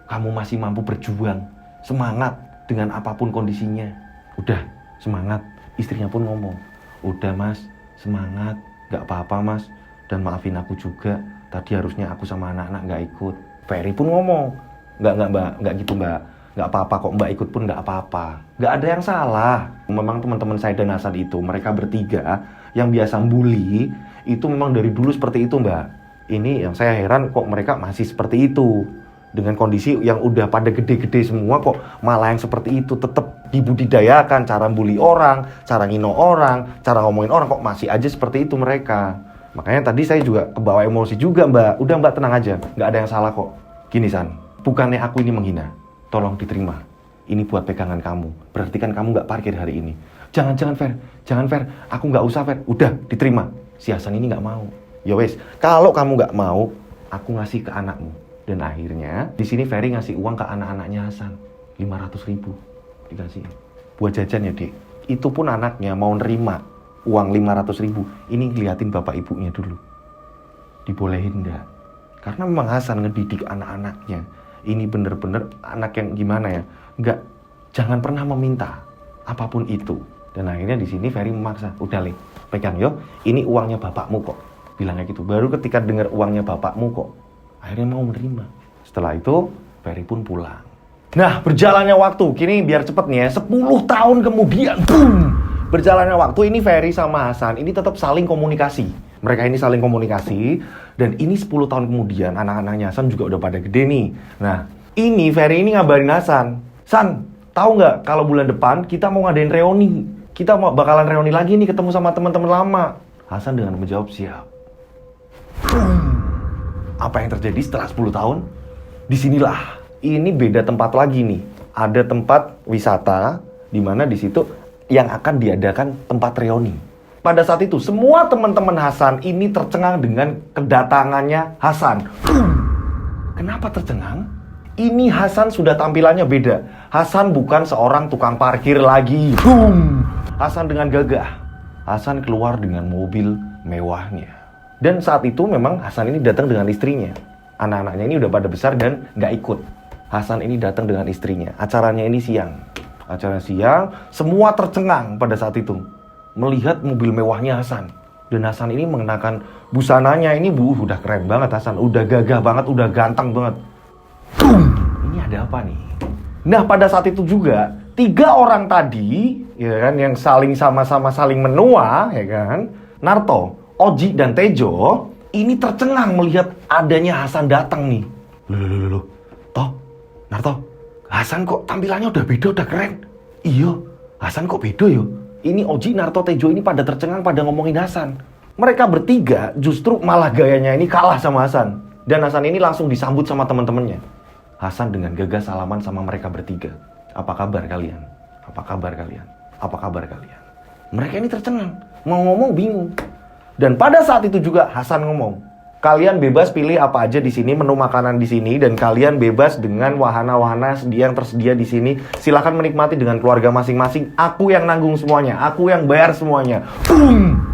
Speaker 1: Kamu masih mampu berjuang. Semangat dengan apapun kondisinya. Udah, semangat." Istrinya pun ngomong, "Udah Mas, semangat. Nggak apa-apa Mas. Dan maafin aku juga. Tadi harusnya aku sama anak-anak nggak ikut." Ferry pun ngomong, Nggak Mbak, nggak gitu Mbak. Nggak apa-apa kok Mbak ikut pun nggak apa-apa. Nggak ada yang salah. Memang teman-teman saya dan Hasan itu, mereka bertiga yang biasa bully, Itu memang dari dulu seperti itu, Mbak. Ini yang saya heran kok mereka masih seperti itu. Dengan kondisi yang udah pada gede-gede semua kok malah yang seperti itu tetap dibudidayakan. Cara bully orang, cara ngino orang, cara ngomongin orang kok masih aja seperti itu mereka. Makanya tadi saya juga kebawa emosi juga, Mbak. Udah, Mbak, tenang aja, nggak ada yang salah kok. Gini, San, bukannya aku ini menghina, tolong diterima. Ini buat pegangan kamu, berarti kan kamu nggak parkir hari ini. Jangan Fer, aku nggak usah Fer. Udah, diterima. Si Hasan ini nggak mau. Ya wes, kalau kamu nggak mau, aku ngasih ke anakmu. Dan akhirnya di sini Ferry ngasih uang ke anak-anaknya Hasan 500.000 dikasih buat jajan ya, Dek. Itu pun anaknya mau nerima uang 500.000. Ini ngeliatin bapak ibunya dulu. Dibolehin enggak? Karena memang Hasan ngedidik anak-anaknya. Ini bener-bener anak yang gimana ya? Enggak, jangan pernah meminta apapun itu. Dan akhirnya di sini Ferry memaksa. Udah, Le, pegang yo. Ini uangnya bapakmu kok. Bilangnya gitu. Baru ketika dengar uangnya bapakmu kok, akhirnya mau menerima. Setelah itu, Ferry pun pulang. Nah, berjalannya waktu. Kini biar cepet nih ya. 10 tahun kemudian, boom! Berjalannya waktu, ini Ferry sama Hasan ini tetap saling komunikasi. Mereka ini saling komunikasi. Dan ini 10 tahun kemudian, anak-anaknya Hasan juga udah pada gede nih. Nah, ini Ferry ini ngabarin Hasan. San, tahu nggak kalau bulan depan kita mau ngadain reuni. Kita mau bakalan reuni lagi nih, ketemu sama teman-teman lama. Hasan dengan menjawab siap. Apa yang terjadi setelah 10 tahun? Disinilah, ini beda tempat lagi nih. Ada tempat wisata, di mana di situ yang akan diadakan tempat reuni. Pada saat itu, semua teman-teman Hasan ini tercengang dengan kedatangannya Hasan. Kenapa tercengang? Ini Hasan sudah tampilannya beda. Hasan bukan seorang tukang parkir lagi. Hasan dengan gagah. Hasan keluar dengan mobil mewahnya. Dan saat itu memang Hasan ini datang dengan istrinya. Anak-anaknya ini udah pada besar dan nggak ikut. Hasan ini datang dengan istrinya. Acaranya ini siang. Acara siang, semua tercengang pada saat itu. Melihat mobil mewahnya Hasan. Dan Hasan ini mengenakan busananya ini, udah keren banget Hasan. Udah gagah banget, udah ganteng banget. Ini ada apa nih? Nah, pada saat itu juga, 3 orang tadi, ya kan, yang sama-sama saling menua, ya kan, Narto, Oji dan Tejo ini tercengang melihat adanya Hasan datang nih. Loh. Toh, Narto, Hasan kok tampilannya udah beda, udah keren. Iya, Hasan kok beda yo. Ini Oji, Narto, Tejo ini pada tercengang, pada ngomongin Hasan. Mereka bertiga justru malah gayanya ini kalah sama Hasan. Dan Hasan ini langsung disambut sama teman-temannya. Hasan dengan gagah salaman sama mereka bertiga. Apa kabar kalian? Apa kabar kalian? Apa kabar kalian? Mereka ini tercengang, mau ngomong bingung. Dan pada saat itu juga Hasan ngomong, kalian bebas pilih apa aja di sini, menu makanan di sini, dan kalian bebas dengan wahana-wahana yang tersedia di sini. Silakan menikmati dengan keluarga masing-masing. Aku yang nanggung semuanya, aku yang bayar semuanya. Boom!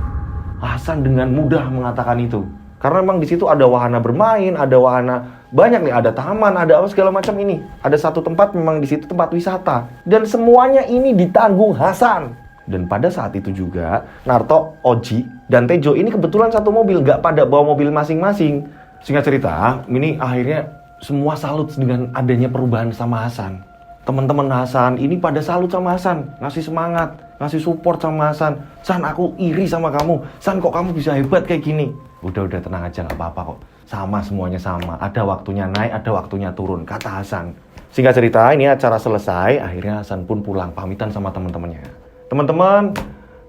Speaker 1: Hasan dengan mudah mengatakan itu. Karena memang di situ ada wahana bermain, ada wahana banyak nih, ada taman, ada apa segala macam ini. Ada satu tempat memang di situ tempat wisata. Dan semuanya ini ditanggung Hasan. Dan pada saat itu juga, Narto, Oji, dan Tejo ini kebetulan satu mobil, gak pada bawa mobil masing-masing. Singkat cerita, ini akhirnya semua salut dengan adanya perubahan sama Hasan. Teman-teman Hasan ini pada salut sama Hasan, ngasih semangat, ngasih support sama Hasan. San, aku iri sama kamu. San, kok kamu bisa hebat kayak gini? Udah tenang aja, gak apa-apa kok. Sama, semuanya sama. Ada waktunya naik, ada waktunya turun, kata Hasan. Singkat cerita, ini acara selesai, akhirnya Hasan pun pulang, pamitan sama teman-temannya. Teman-teman,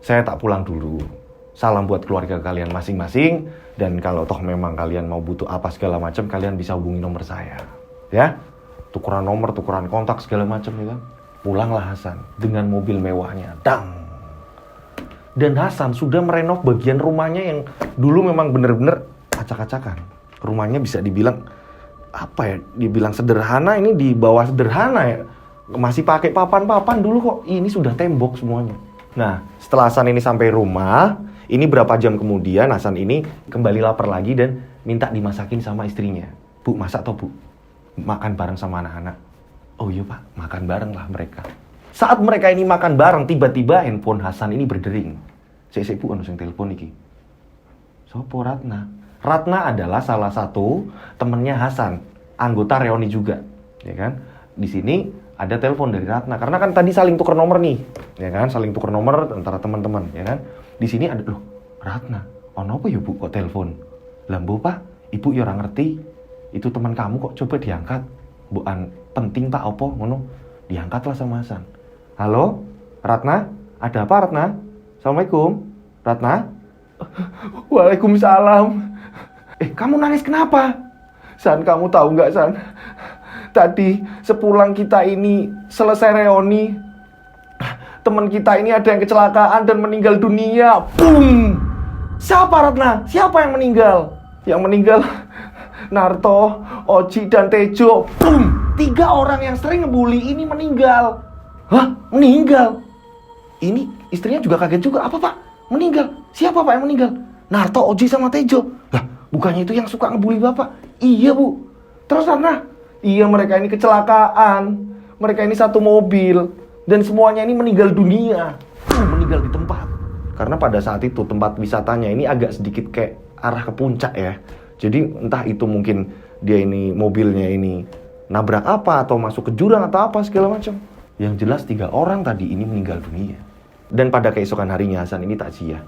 Speaker 1: saya tak pulang dulu. Salam buat keluarga kalian masing-masing. Dan kalau toh memang kalian mau butuh apa segala macam, kalian bisa hubungi nomor saya. Ya, tukeran nomor, tukeran kontak segala macam ya kan. Pulanglah Hasan dengan mobil mewahnya. Dang. Dan Hasan sudah merenov bagian rumahnya yang dulu memang bener-bener acak-acakan. Rumahnya bisa dibilang apa ya? Dibilang sederhana, ini di bawah sederhana ya. Masih pakai papan-papan dulu kok. Ini sudah tembok semuanya. Nah, setelah Hasan ini sampai rumah, ini berapa jam kemudian Hasan ini kembali lapar lagi dan minta dimasakin sama istrinya. Bu, masak toh Bu? Makan bareng sama anak-anak. Oh iya Pak, makan bareng lah mereka. Saat mereka ini makan bareng, tiba-tiba handphone Hasan ini berdering. Sik Bu, ono sing telepon iki. Sopo Ratna? Ratna adalah salah satu temennya Hasan, anggota reuni juga, ya kan? Di sini ada telepon dari Ratna, karena kan tadi saling tuker nomor nih, ya kan? Saling tuker nomor antara teman-teman, ya kan? Di sini ada, loh, Ratna. ono apa ya Bu kok telepon? Lah mbok Pak, Ibu ya ora ngerti. Itu teman kamu kok, coba diangkat. Mbokan penting Pak apa ngono. Diangkatlah sama Hasan. Halo? Ratna? Ada apa Ratna? Assalamualaikum. Ratna? Waalaikumsalam. Kamu nangis kenapa? San, kamu tahu nggak San? Tadi sepulang kita ini selesai reuni, teman kita ini ada yang kecelakaan dan meninggal dunia. Boom! Siapa Ratna? Siapa yang meninggal? Yang meninggal Narto, Oji, dan Tejo. Boom! 3 orang yang sering ngebully ini meninggal. Hah? Meninggal? Ini istrinya juga kaget juga. Apa Pak? Meninggal? Siapa Pak yang meninggal? Narto, Oji, sama Tejo. Lah, bukannya itu yang suka ngebully Bapak? Iya Bu. Terus Ratna? Iya, mereka ini kecelakaan. Mereka ini satu mobil. Dan semuanya ini meninggal dunia. Meninggal di tempat. Karena pada saat itu tempat wisatanya ini agak sedikit kayak arah ke puncak ya. Jadi entah itu mungkin dia ini mobilnya ini nabrak apa atau masuk ke jurang atau apa segala macam. Yang jelas 3 orang tadi ini meninggal dunia. Dan pada keesokan harinya Hasan ini takziah.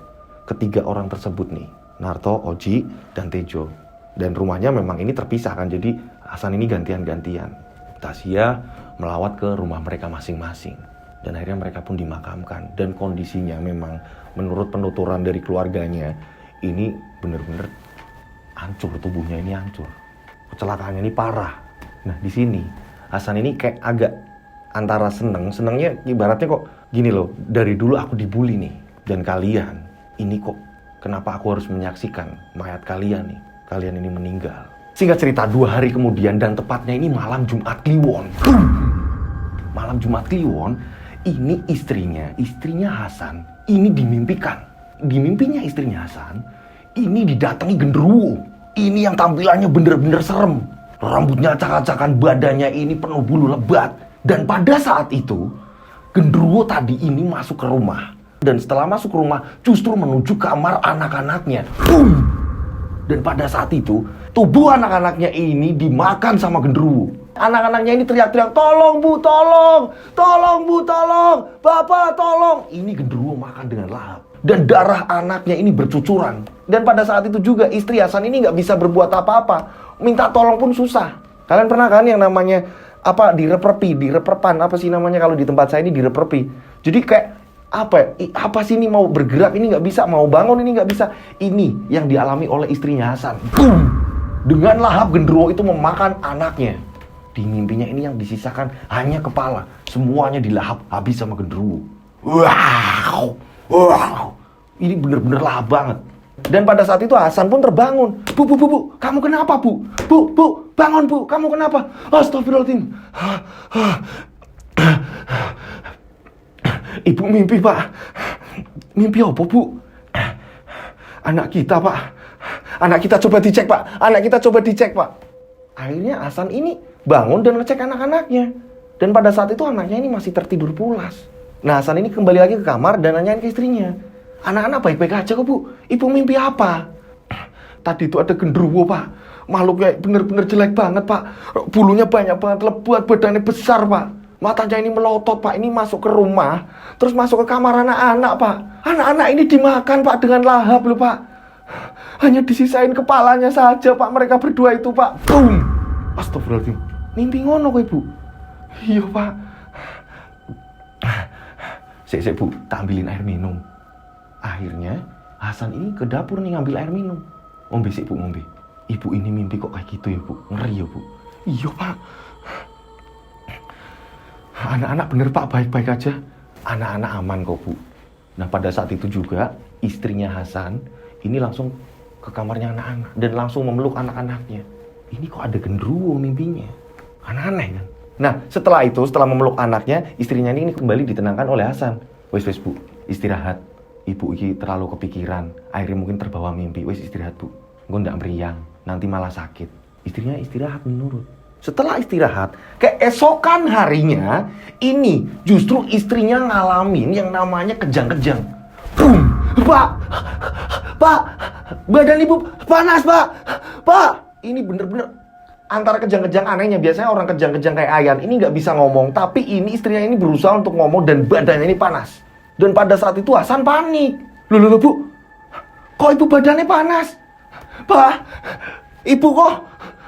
Speaker 1: Ketiga orang tersebut nih, Narto, Oji, dan Tejo. Dan rumahnya memang ini terpisah kan, jadi Hasan ini gantian-gantian. Takziah melawat ke rumah mereka masing-masing. Dan akhirnya mereka pun dimakamkan. Dan kondisinya memang menurut penuturan dari keluarganya, ini benar-benar hancur, tubuhnya ini hancur. Kecelakaannya ini parah. Nah di sini Hasan ini kayak agak antara senengnya ibaratnya kok gini loh, dari dulu aku dibully nih. Dan kalian, ini kok kenapa aku harus menyaksikan mayat kalian nih. Kalian ini meninggal. Singkat cerita 2 hari kemudian dan tepatnya ini malam Jumat Kliwon. Malam Jumat Kliwon, ini istrinya Hasan, ini dimimpikan. Di mimpinya istrinya Hasan, ini didatangi genderuwo. Ini yang tampilannya bener-bener serem. Rambutnya acak-acakan, badannya ini penuh bulu lebat. Dan pada saat itu, genderuwo tadi ini masuk ke rumah. Dan setelah masuk ke rumah, justru menuju kamar anak-anaknya. Boom! Dan pada saat itu, tubuh anak-anaknya ini dimakan sama genderuwo. Anak-anaknya ini teriak-teriak, tolong Bu, tolong! Tolong Bu, tolong! Bapak, tolong! Ini genderuwo makan dengan lahap. Dan darah anaknya ini bercucuran. Dan pada saat itu juga istri Hasan ini nggak bisa berbuat apa-apa. Minta tolong pun susah. Kalian pernah kan yang namanya direperpan, apa sih namanya kalau di tempat saya ini direperpi. Jadi kayak apa sih ini, mau bergerak ini nggak bisa, mau bangun ini nggak bisa. Ini yang dialami oleh istrinya Hasan. Boom! Dengan lahap genderuwo itu memakan anaknya. Di mimpinya ini yang disisakan hanya kepala. Semuanya dilahap habis sama genderuwo. Wow! Ini bener-bener lahap banget. Dan pada saat itu Hasan pun terbangun. Bu, kamu kenapa Bu? Bu, bangun Bu, kamu kenapa? Astagfirullahaladzim. Ibu mimpi Pak. Mimpi apa Bu? Anak kita Pak. Anak kita coba dicek Pak. Akhirnya Hasan ini bangun dan ngecek anak-anaknya. Dan pada saat itu anaknya ini masih tertidur pulas. Nah Hasan ini kembali lagi ke kamar dan nanyain ke istrinya. Anak-anak baik-baik aja kok Bu. Ibu mimpi apa? Tadi itu ada genderuwo Pak. Makhluknya bener-bener jelek banget Pak. Bulunya banyak banget, lebat, badannya besar Pak. Matanya ini melotot Pak. Ini masuk ke rumah, terus masuk ke kamar anak-anak Pak. Anak-anak ini dimakan Pak dengan lahap loh Pak. Hanya disisain kepalanya saja Pak. Mereka berdua itu Pak. Boom! Astagfirullahaladzim. Mimpi ngono kok Ibu? Iya Pak. Sik Bu, tak ambilin air minum. Akhirnya Hasan ini ke dapur nih ngambil air minum. Ngombe sik Bu, ngombe. Ibu ini mimpi kok kayak gitu ya Bu? Ngeri ya Bu? Iya Pak. Anak-anak bener Pak, baik-baik aja. Anak-anak aman kok Bu. Nah pada saat itu juga istrinya Hasan ini langsung ke kamarnya anak-anak dan langsung memeluk anak-anaknya. Ini kok ada genderuwo mimpinya? Aneh kan? Nah setelah itu, setelah memeluk anaknya, istrinya ini kembali ditenangkan oleh Hasan. Wes Bu, istirahat. Ibu ini terlalu kepikiran, akhirnya mungkin terbawa mimpi. Wes istirahat Bu, engko ndak meriang, nanti malah sakit. Istrinya istirahat menurut. Setelah istirahat, keesokan harinya, ini justru istrinya ngalamin yang namanya kejang-kejang. Boom! Pak, badan Ibu panas Pak. Ini bener-bener antara kejang-kejang anehnya. Biasanya orang kejang-kejang kayak Ayan ini nggak bisa ngomong, tapi ini istrinya ini berusaha untuk ngomong dan badannya ini panas. Dan pada saat itu Hasan panik. Loh Bu, Kok ibu badannya panas? Pak, ibu kok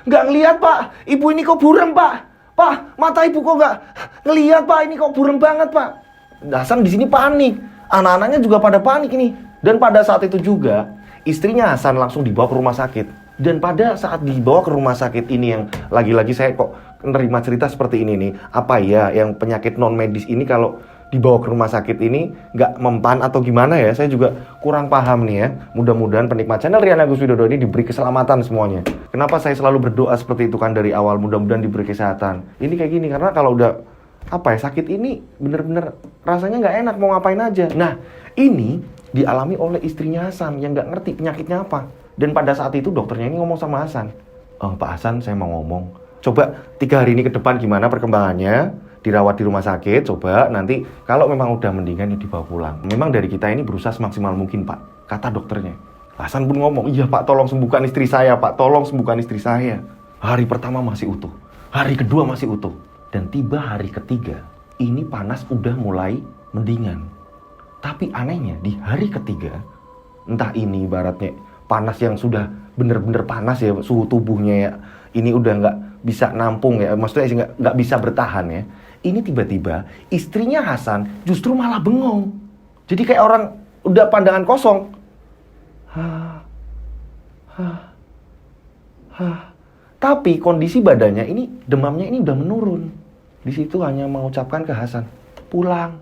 Speaker 1: nggak ngelihat, Pak? Ibu ini kok buram, Pak? Pak, mata ibu kok nggak ngelihat, Pak? Ini kok buram banget, Pak? Hasan di sini panik. Anak-anaknya juga pada panik ini. Dan pada saat itu juga, istrinya Hasan langsung dibawa ke rumah sakit. Dan pada saat dibawa ke rumah sakit ini yang lagi-lagi saya kok nerima cerita seperti ini nih. Apa ya yang penyakit non medis ini kalau dibawa ke rumah sakit ini nggak mempan atau gimana ya? Saya juga kurang paham nih ya. Mudah-mudahan penikmat channel Rian Agus Widodo ini diberi keselamatan semuanya. Kenapa saya selalu berdoa seperti itu kan dari awal? Mudah-mudahan diberi kesehatan. Ini kayak gini karena kalau udah sakit ini bener-bener rasanya nggak enak mau ngapain aja. Nah ini dialami oleh istrinya Hasan yang nggak ngerti penyakitnya apa. Dan pada saat itu dokternya ini ngomong sama Hasan, Pak Hasan saya mau ngomong, coba 3 hari ini ke depan gimana perkembangannya, dirawat di rumah sakit, coba nanti kalau memang udah mendingan ya dibawa pulang. Memang dari kita ini berusaha semaksimal mungkin, Pak, kata dokternya. Hasan pun ngomong, iya Pak, tolong sembuhkan istri saya, Pak, tolong sembuhkan istri saya. Hari pertama masih utuh, hari kedua masih utuh, dan tiba hari ketiga, ini panas udah mulai mendingan. Tapi anehnya di hari ketiga, entah ini ibaratnya panas yang sudah bener-bener panas ya, suhu tubuhnya ya, ini udah nggak bisa nampung ya, maksudnya nggak bisa bertahan ya. Ini tiba-tiba istrinya Hasan justru malah bengong. Jadi kayak orang udah pandangan kosong. Tapi kondisi badannya ini, demamnya ini udah menurun. Di situ hanya mengucapkan ke Hasan, pulang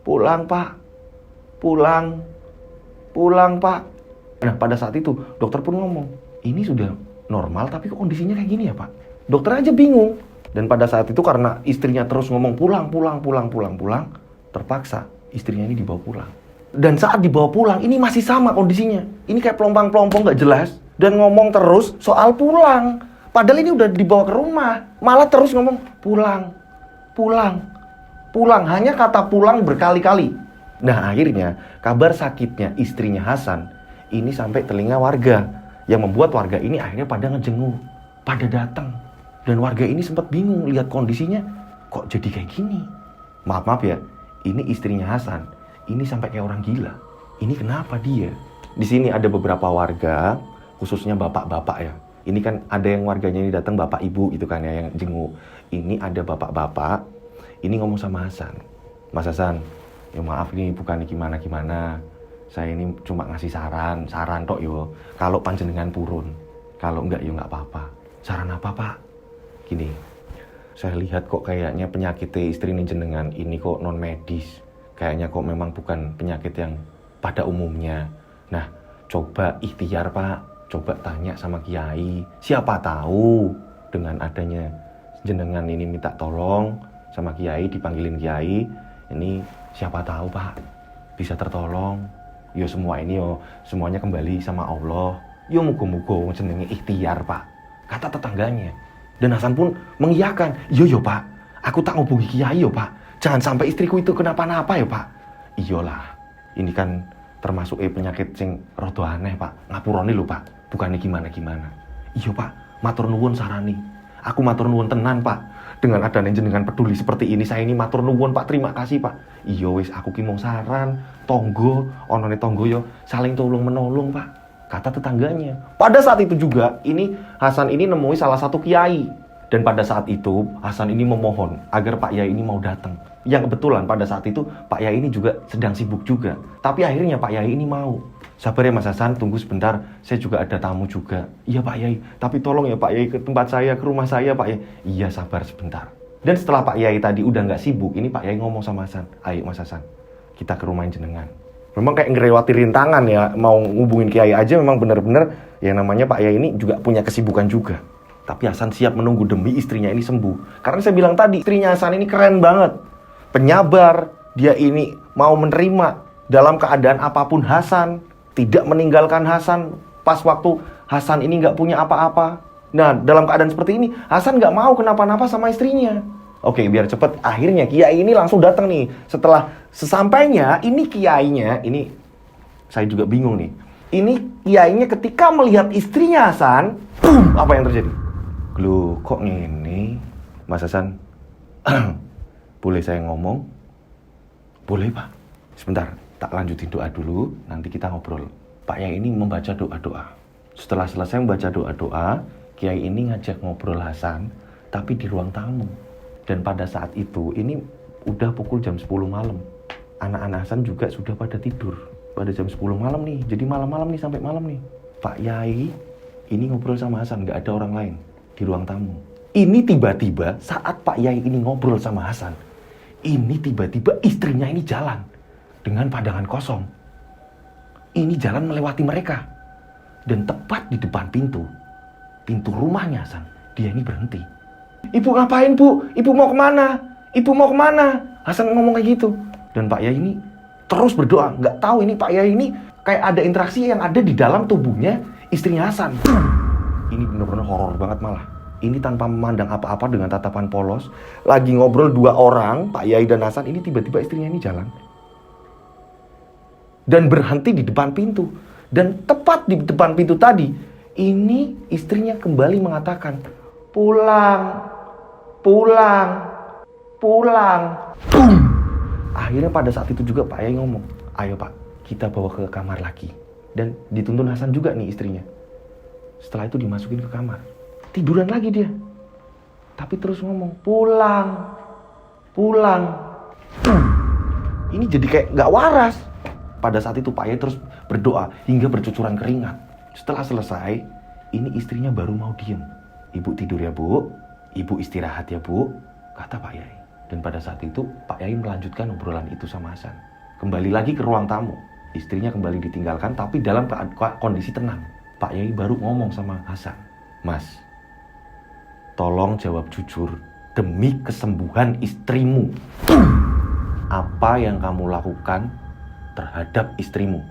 Speaker 1: Pak, pulang Pak. Nah pada saat itu dokter pun ngomong, ini sudah normal tapi kok kondisinya kayak gini ya Pak? Dokter aja bingung. Dan pada saat itu karena istrinya terus ngomong pulang, terpaksa istrinya ini dibawa pulang. Dan saat dibawa pulang ini masih sama kondisinya. Ini kayak pelompong-pelompong gak jelas dan ngomong terus soal pulang. Padahal ini udah dibawa ke rumah, malah terus ngomong pulang. Hanya kata pulang berkali-kali. Nah akhirnya kabar sakitnya istrinya Hasan ini sampai telinga warga, yang membuat warga ini akhirnya pada ngejenguk, pada datang. Dan warga ini sempat bingung lihat kondisinya, kok jadi kayak gini. Maaf ya, ini istrinya Hasan, ini sampai kayak orang gila. Ini kenapa dia? Di sini ada beberapa warga, khususnya bapak-bapak ya. Ini kan ada yang warganya ini datang bapak ibu gitu kan ya yang jenguk. Ini ada bapak-bapak, ini ngomong sama Hasan, Mas Hasan, ya maaf ini bukan gimana-gimana. Saya ini cuma ngasih saran tok yo. Kalau panjenengan purun, kalau enggak yo enggak apa-apa. Saran apa Pak? Gini, saya lihat kok kayaknya penyakit istri jenengan ini kok non medis. Kayaknya kok memang bukan penyakit yang pada umumnya. Nah, coba ikhtiar Pak, coba tanya sama kiai. Siapa tahu dengan adanya jenengan ini minta tolong sama kiai, dipanggilin kiai, ini siapa tahu Pak bisa tertolong. Yo semua ini semuanya kembali sama Allah. Yo muga-muga jenenge ikhtiar Pak, kata tetangganya. Dan Hasan pun mengiyakan, yo Pak, aku tak ngubungi kiai yo Pak. Jangan sampai istriku itu kenapa-napa ya Pak. Iyalah, ini kan termasuk penyakit sing rada aneh Pak. Ngapuroni lho Pak, bukannya gimana-gimana. Iya Pak, matur nuwun sarani. Aku matur nuwun tenan Pak. Dengan adanya jenengan peduli seperti ini, saya ini matur nuwun Pak, terima kasih Pak. Iya wis, aku ki mung saran, tonggo, onone tonggo yo saling tolong menolong Pak, kata tetangganya. Pada saat itu juga, ini Hasan ini nemui salah satu kiai. Dan pada saat itu, Hasan ini memohon agar Pak Yai ini mau datang. Yang kebetulan pada saat itu, Pak Yai ini juga sedang sibuk juga. Tapi akhirnya Pak Yai ini mau. Sabar ya Mas Hasan, tunggu sebentar, saya juga ada tamu juga. Iya Pak Yai, tapi tolong ya Pak Yai ke tempat saya, ke rumah saya Pak Yai. Iya sabar sebentar. Dan setelah Pak Yai tadi udah gak sibuk, ini Pak Yai ngomong sama Hasan, ayo Mas Hasan, kita ke rumah jenengan. Memang kayak ngerewati rintangan ya, mau ngubungin Kiai aja memang bener-bener yang namanya Pak Yai ini juga punya kesibukan juga. Tapi Hasan siap menunggu demi istrinya ini sembuh. Karena saya bilang tadi, istrinya Hasan ini keren banget. Penyabar, dia ini mau menerima dalam keadaan apapun Hasan. Tidak meninggalkan Hasan pas waktu Hasan ini gak punya apa-apa. Nah, dalam keadaan seperti ini, Hasan gak mau kenapa-napa sama istrinya. Oke, biar cepet. Akhirnya Kiai ini langsung datang nih. Setelah sesampainya, ini Kiainya, ini saya juga bingung nih. Ini Kiainya ketika melihat istrinya Hasan, boom, apa yang terjadi? Loh, kok ini? Mas Hasan, boleh saya ngomong? Boleh Pak. Sebentar, tak lanjutin doa dulu, nanti kita ngobrol. Pak Yai ini membaca doa-doa. Setelah selesai membaca doa-doa, Kiai ini ngajak ngobrol Hasan, tapi di ruang tamu. Dan pada saat itu, ini udah pukul jam 10 malam. Anak-anak Hasan juga sudah pada tidur. Pada jam 10 malam nih, jadi malam-malam nih sampai malam nih. Pak Yai ini ngobrol sama Hasan, nggak ada orang lain di ruang tamu. Ini tiba-tiba saat Pak Yai ini ngobrol sama Hasan, ini tiba-tiba istrinya ini jalan dengan pandangan kosong. Ini jalan melewati mereka. Dan tepat di depan pintu rumahnya Hasan, dia ini berhenti. Ibu ngapain bu? Ibu mau kemana? Ibu mau kemana? Hasan ngomong kayak gitu. Dan Pak Yai ini terus berdoa. Nggak tahu ini Pak Yai ini kayak ada interaksi yang ada di dalam tubuhnya istrinya Hasan. Ini benar-benar horor banget malah. Ini tanpa memandang apa-apa dengan tatapan polos. Lagi ngobrol dua orang, Pak Yai dan Hasan, ini tiba-tiba istrinya ini jalan. Dan berhenti di depan pintu. Dan tepat di depan pintu tadi, ini istrinya kembali mengatakan, pulang, pulang, pulang. Boom! Akhirnya pada saat itu juga Pak Yai ngomong, ayo Pak, kita bawa ke kamar lagi. Dan dituntun Hasan juga nih istrinya. Setelah itu dimasukin ke kamar. Tiduran lagi dia. Tapi terus ngomong, pulang, pulang. Ini jadi kayak gak waras. Pada saat itu Pak Yai terus berdoa hingga bercucuran keringat. Setelah selesai, ini istrinya baru mau diem. Ibu tidur ya bu, ibu istirahat ya bu, kata Pak Yai. Dan pada saat itu Pak Yai melanjutkan obrolan itu sama Hasan. Kembali lagi ke ruang tamu. Istrinya kembali ditinggalkan tapi dalam kondisi tenang. Pak Yai baru ngomong sama Hasan, Mas, tolong jawab jujur demi kesembuhan istrimu. Apa yang kamu lakukan terhadap istrimu?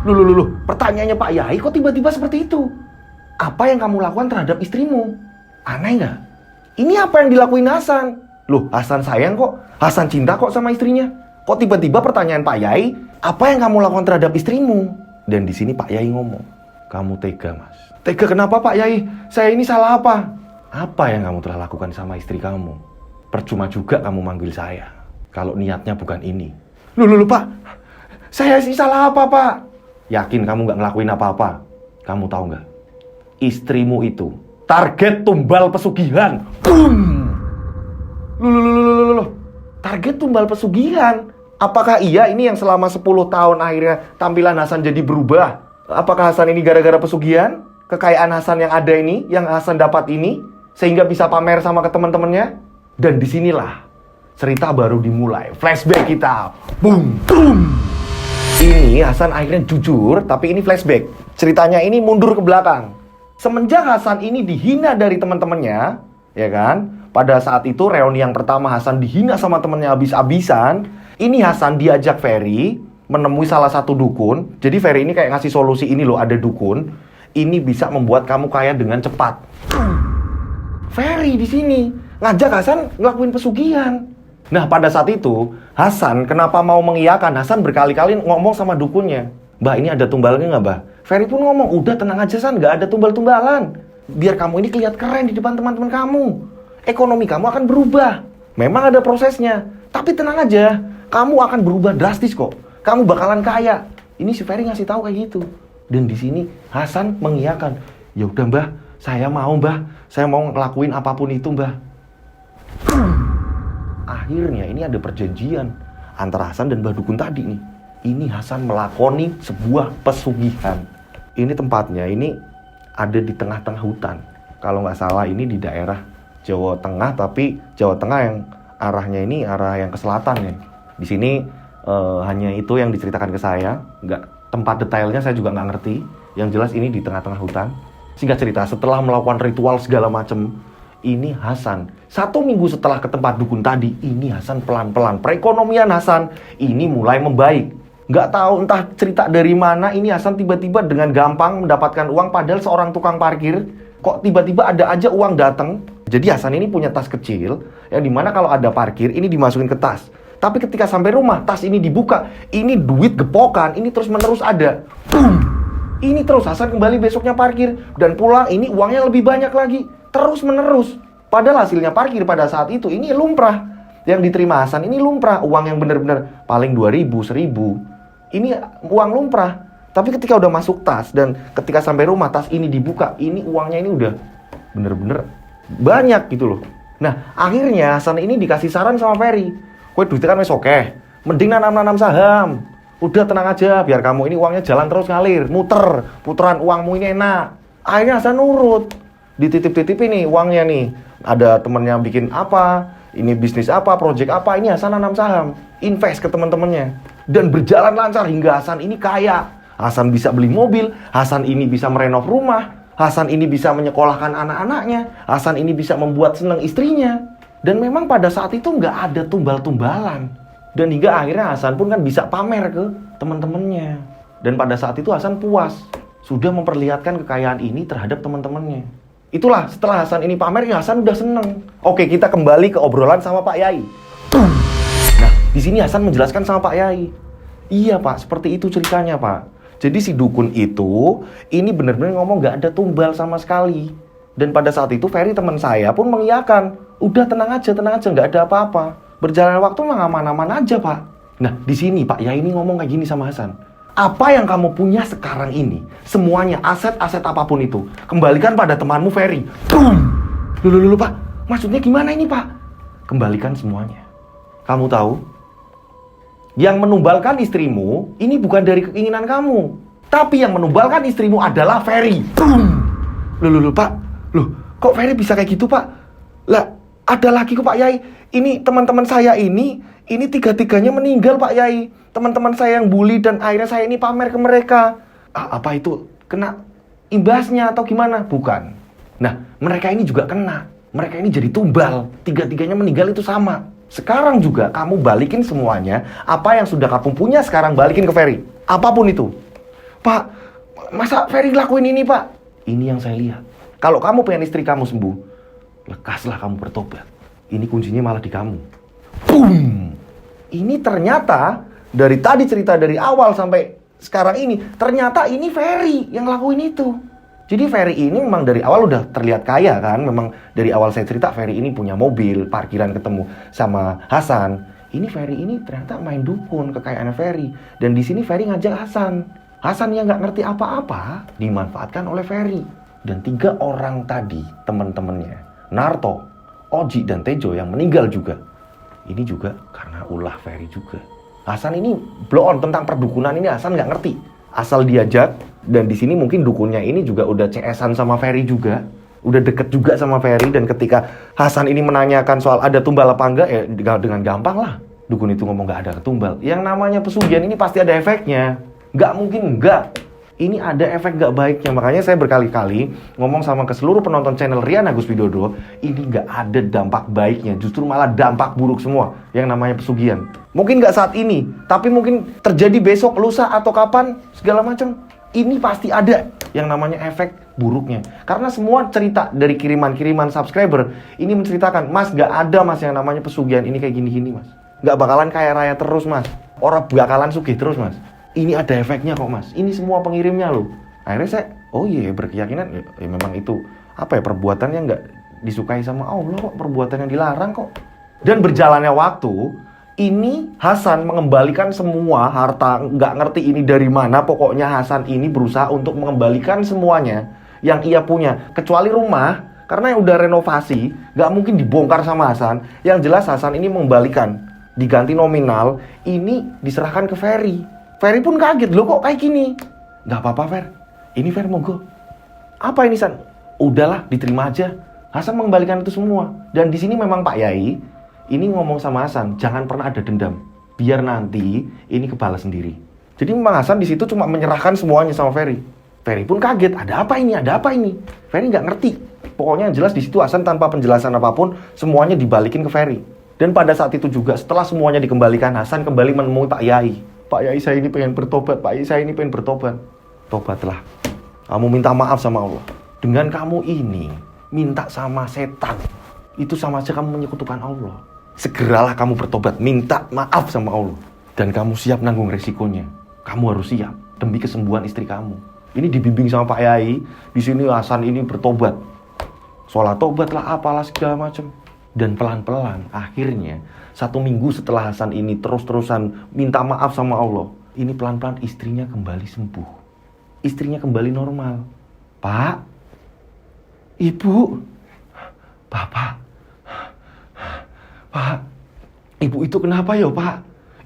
Speaker 1: Loh, pertanyaannya Pak Yai kok tiba-tiba seperti itu? Apa yang kamu lakukan terhadap istrimu? Aneh nggak? Ini apa yang dilakuin Hasan? Loh, Hasan sayang kok, Hasan cinta kok sama istrinya. Kok tiba-tiba pertanyaan Pak Yai, apa yang kamu lakukan terhadap istrimu? Dan di sini Pak Yai ngomong, kamu tega Mas. Tega kenapa Pak Yai? Saya ini salah apa? Apa yang kamu telah lakukan sama istri kamu? Percuma juga kamu manggil saya kalau niatnya bukan ini. Loh Pak, saya sih salah apa Pak? Yakin kamu gak ngelakuin apa-apa? Kamu tahu gak? Istrimu itu target tumbal pesugihan. Boom! Loh. Target tumbal pesugihan? Apakah iya ini yang selama 10 tahun akhirnya tampilan Hasan jadi berubah? Apakah Hasan ini gara-gara pesugihan? Kekayaan Hasan yang ada ini, yang Hasan dapat ini, sehingga bisa pamer sama ke teman-temannya? Dan disinilah cerita baru dimulai. Flashback kita. Boom, boom. Ini Hasan akhirnya jujur, tapi ini flashback. Ceritanya ini mundur ke belakang. Semenjak Hasan ini dihina dari teman-temannya, ya kan? Pada saat itu reuni yang pertama Hasan dihina sama temannya habis-habisan. Ini Hasan diajak Ferry menemui salah satu dukun. Jadi Ferry ini kayak ngasih solusi, ini loh ada dukun. Ini bisa membuat kamu kaya dengan cepat. Ferry di sini ngajak Hasan ngelakuin pesugihan. Nah pada saat itu Hasan kenapa mau mengiyakan? Hasan berkali-kali ngomong sama dukunnya, Mbak ini ada tumbalnya nggak Mbak? Ferry pun ngomong, udah tenang aja San, nggak ada tumbal-tumbalan. Biar kamu ini kelihatan keren di depan teman-teman kamu. Ekonomi kamu akan berubah. Memang ada prosesnya, tapi tenang aja, kamu akan berubah drastis kok. Kamu bakalan kaya. Ini si Ferry ngasih tahu kayak gitu. Dan di sini Hasan mengiyakan, ya udah Mbah, saya mau Mbah, saya mau ngelakuin apapun itu Mbah. Akhirnya ini ada perjanjian antara Hasan dan Mbah Dukun tadi nih. Ini Hasan melakoni sebuah pesugihan. Ini tempatnya ini ada di tengah-tengah hutan. Kalau nggak salah ini di daerah Jawa Tengah, tapi Jawa Tengah yang arahnya ini arah yang ke selatan ya. Di sini hanya itu yang diceritakan ke saya. Nggak, tempat detailnya saya juga nggak ngerti. Yang jelas ini di tengah-tengah hutan. Singkat cerita, setelah melakukan ritual segala macam, ini Hasan 1 minggu setelah ke tempat dukun tadi, ini Hasan pelan-pelan perekonomian Hasan ini mulai membaik. Nggak tahu entah cerita dari mana, ini Hasan tiba-tiba dengan gampang mendapatkan uang. Padahal seorang tukang parkir, kok tiba-tiba ada aja uang datang. Jadi Hasan ini punya tas kecil yang dimana kalau ada parkir ini dimasukin ke tas. Tapi ketika sampai rumah, tas ini dibuka, ini duit gepokan, ini terus menerus ada. Boom! Ini terus Hasan kembali besoknya parkir dan pulang, ini uangnya lebih banyak lagi. Terus menerus. Padahal hasilnya parkir pada saat itu ini lumrah. Yang diterima Hasan ini lumrah. Uang yang benar-benar paling 2.000, 1.000. Ini uang lumrah. Tapi ketika udah masuk tas dan ketika sampai rumah tas ini dibuka, ini uangnya ini udah bener-bener banyak gitu loh. Nah akhirnya Hasan ini dikasih saran sama Ferry, kowe duitnya kan wis oke, mending nanam saham. Udah tenang aja, biar kamu ini uangnya jalan terus ngalir, puteran uangmu ini enak. Akhirnya Hasan nurut, dititip-titip ini uangnya nih. Ada temennya bikin apa, ini bisnis apa, project apa, ini Hasan nanam saham, invest ke teman-temannya. Dan berjalan lancar hingga Hasan ini kaya. Hasan bisa beli mobil, Hasan ini bisa merenov rumah, Hasan ini bisa menyekolahkan anak-anaknya, Hasan ini bisa membuat senang istrinya. Dan memang pada saat itu nggak ada tumbal-tumbalan. Dan hingga akhirnya Hasan pun kan bisa pamer ke teman-temannya. Dan pada saat itu Hasan puas, sudah memperlihatkan kekayaan ini terhadap teman-temannya. Itulah setelah Hasan ini pamer, ya Hasan udah seneng. Oke, kita kembali ke obrolan sama Pak Yai. Nah, di sini Hasan menjelaskan sama Pak Yai. Iya Pak, seperti itu ceritanya Pak. Jadi si dukun itu, ini benar-benar ngomong gak ada tumbal sama sekali. Dan pada saat itu Ferry teman saya pun mengiyakan. Udah tenang aja, gak ada apa-apa. Berjalan waktu mah aman-aman aja Pak. Nah, di sini Pak Yai ini ngomong kayak gini sama Hasan. Apa yang kamu punya sekarang ini, semuanya aset-aset apapun itu, kembalikan pada temanmu Ferry. Boom! Loh Pak, maksudnya gimana ini Pak? Kembalikan semuanya. Kamu tahu? Yang menumbalkan istrimu, ini bukan dari keinginan kamu. Tapi yang menumbalkan istrimu adalah Ferry. Boom! Loh Pak, kok Ferry bisa kayak gitu Pak? Lah, ada lagi kok Pak Yai. Ini teman-teman saya ini tiga-tiganya meninggal Pak Yai. Teman-teman saya yang bully dan akhirnya saya ini pamer ke mereka. Apa itu? Kena imbasnya atau gimana? Bukan. Nah, mereka ini juga kena. Mereka ini jadi tumbal. Tiga-tiganya meninggal itu sama. Sekarang juga kamu balikin semuanya. Apa yang sudah kamu punya sekarang balikin ke Ferry. Apapun itu. Pak, masa Ferry lakuin ini Pak? Ini yang saya lihat. Kalau kamu pengen istri kamu sembuh, lekaslah kamu bertobat. Ini kuncinya malah di kamu. Boom! Ini ternyata dari tadi cerita dari awal sampai sekarang ini, ternyata ini Ferry yang lakuin itu. Jadi Ferry ini memang dari awal udah terlihat kaya kan. Memang dari awal saya cerita Ferry ini punya mobil, parkiran ketemu sama Hasan. Ini Ferry ini ternyata main dukun kekayaannya Ferry. Dan di sini Ferry ngajak Hasan. Hasan yang nggak ngerti apa-apa dimanfaatkan oleh Ferry. Dan 3 orang tadi teman-temannya, Narto, Oji dan Tejo yang meninggal juga. Ini juga karena ulah Ferry juga. Hasan ini blow on tentang perdukunan ini Hasan nggak ngerti. Asal diajak. Dan di sini mungkin dukunnya ini juga udah CS-an sama Ferry juga. Udah deket juga sama Ferry. Dan ketika Hasan ini menanyakan soal ada tumbal apa enggak, ya dengan gampang lah dukun itu ngomong gak ada tumbal. Yang namanya pesugihan ini pasti ada efeknya. Gak mungkin enggak. Ini ada efek gak baiknya. Makanya saya berkali-kali ngomong sama ke seluruh penonton channel Rian Agus Widodo, ini gak ada dampak baiknya. Justru malah dampak buruk semua yang namanya pesugihan. Mungkin gak saat ini, tapi mungkin terjadi besok, lusa, atau kapan, segala macam. Ini pasti ada yang namanya efek buruknya. Karena semua cerita dari kiriman-kiriman subscriber ini menceritakan, Mas gak ada Mas yang namanya pesugihan ini kayak gini-gini Mas. Gak bakalan kaya raya terus Mas. Orang bakalan sugih terus Mas. Ini ada efeknya kok Mas. Ini semua pengirimnya loh. Akhirnya saya, oh iya berkeyakinan ya memang itu perbuatan yang gak disukai sama Allah kok. Perbuatan yang dilarang kok. Dan berjalannya waktu, ini Hasan mengembalikan semua harta, nggak ngerti ini dari mana. Pokoknya Hasan ini berusaha untuk mengembalikan semuanya yang ia punya. Kecuali rumah, karena yang udah renovasi, nggak mungkin dibongkar sama Hasan. Yang jelas Hasan ini mengembalikan, diganti nominal, ini diserahkan ke Ferry. Ferry pun kaget, loh kok kayak gini? Nggak apa-apa Fer, ini Fer monggo. Apa ini San? Udahlah, diterima aja. Hasan mengembalikan itu semua. Dan di sini memang Pak Yai ini ngomong sama Hasan, jangan pernah ada dendam. Biar nanti ini kebalas sendiri. Jadi memang Hasan di situ cuma menyerahkan semuanya sama Ferry. Ferry pun kaget, ada apa ini? Ada apa ini? Ferry nggak ngerti. Pokoknya yang jelas di situ Hasan tanpa penjelasan apapun, semuanya dibalikin ke Ferry. Dan pada saat itu juga setelah semuanya dikembalikan, Hasan kembali menemui Pak Yai. Pak Yai, saya ini pengen bertobat. Pak Yai, saya ini pengen bertobat. Tobatlah. Kamu minta maaf sama Allah. Dengan kamu ini minta sama setan, itu sama aja kamu menyekutukan Allah. Segeralah kamu bertobat, minta maaf sama Allah. Dan kamu siap nanggung resikonya. Kamu harus siap demi kesembuhan istri kamu. Ini dibimbing sama Pak Yai. Di sini Hasan ini bertobat. Sholat tobat lah, apalah segala macam. Dan pelan-pelan akhirnya 1 minggu setelah Hasan ini terus-terusan minta maaf sama Allah, ini pelan-pelan istrinya kembali sembuh. istrinya kembali normal. Pak, Ibu, Bapak, Pak, Ibu itu kenapa ya Pak?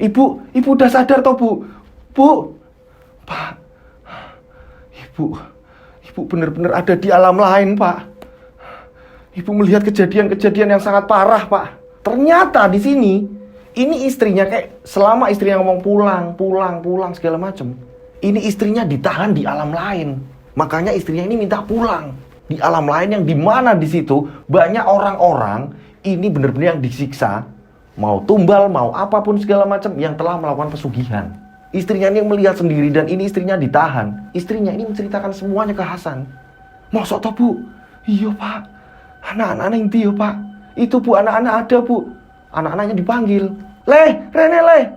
Speaker 1: Ibu udah sadar toh Bu? Bu, Pak, Ibu benar-benar ada di alam lain Pak. Ibu melihat kejadian-kejadian yang sangat parah Pak. Ternyata di sini, ini istrinya kayak selama istrinya ngomong pulang segala macam. Ini istrinya ditahan di alam lain. Makanya istrinya ini minta pulang di alam lain yang dimana di situ banyak orang-orang ini benar-benar yang disiksa, mau tumbal, mau apapun segala macam yang telah melakukan pesugihan. Istrinya ini melihat sendiri dan ini istrinya ditahan. Istrinya ini menceritakan semuanya ke Hasan. Mosok toh Bu? Iya Pak. Anak-anak yang dia Pak. Itu Bu, anak-anak ada Bu. Anak-anaknya dipanggil. Rene.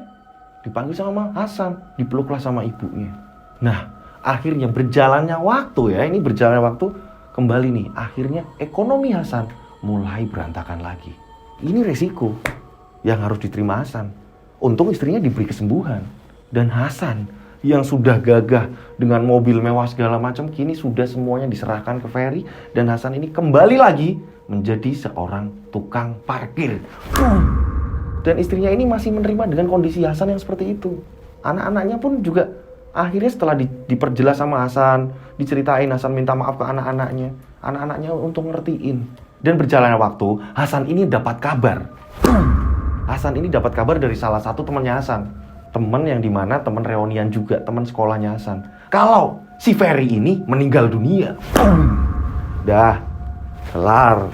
Speaker 1: Dipanggil sama Hasan. Dipeluklah sama ibunya. Nah, akhirnya berjalannya waktu ya. Ini berjalannya waktu kembali nih. Akhirnya ekonomi Hasan mulai berantakan lagi. Ini resiko yang harus diterima Hasan. Untung istrinya diberi kesembuhan. Dan Hasan yang sudah gagah dengan mobil mewah segala macam, kini sudah semuanya diserahkan ke Ferry. Dan Hasan ini kembali lagi menjadi seorang tukang parkir. Dan istrinya ini masih menerima dengan kondisi Hasan yang seperti itu. Anak-anaknya pun juga akhirnya setelah diperjelas sama Hasan, diceritain, Hasan minta maaf ke anak-anaknya. Anak-anaknya untuk ngertiin. Dan berjalannya waktu, Hasan ini dapat kabar. Hasan ini dapat kabar dari salah satu temannya Hasan. Teman yang dimana teman reunian juga, teman sekolahnya Hasan. Kalau si Ferry ini meninggal dunia. Dah, kelar.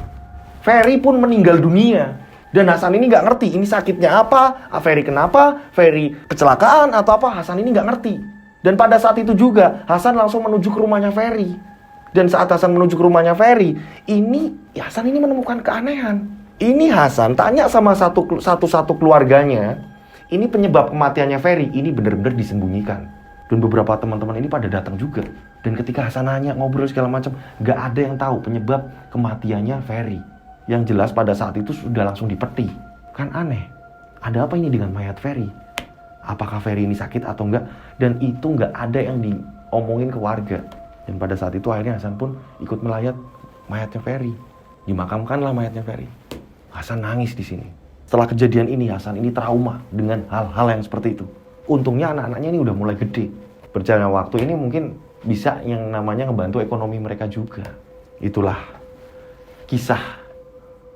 Speaker 1: Ferry pun meninggal dunia. Dan Hasan ini gak ngerti ini sakitnya apa, Ferry kenapa, Ferry kecelakaan atau apa, Hasan ini gak ngerti. Dan pada saat itu juga Hasan langsung menuju ke rumahnya Ferry. Dan saat Hasan menuju ke rumahnya Ferry, Hasan ini menemukan keanehan. Ini Hasan tanya sama satu keluarganya, ini penyebab kematiannya Ferry ini benar-benar disembunyikan. Dan beberapa teman-teman ini pada datang juga. Dan ketika Hasan nanya, ngobrol segala macam, gak ada yang tahu penyebab kematiannya Ferry. Yang jelas pada saat itu sudah langsung dipeti. Kan aneh, ada apa ini dengan mayat Ferry? Apakah Ferry ini sakit atau enggak? Dan itu gak ada yang diomongin ke warga. Dan pada saat itu akhirnya Hasan pun ikut melayat mayatnya Ferry. Dimakamkanlah mayatnya Ferry. Hasan nangis di sini. Setelah kejadian ini, Hasan ini trauma dengan hal-hal yang seperti itu. Untungnya anak-anaknya ini udah mulai gede. Berjalannya waktu ini mungkin bisa yang namanya ngebantu ekonomi mereka juga. Itulah kisah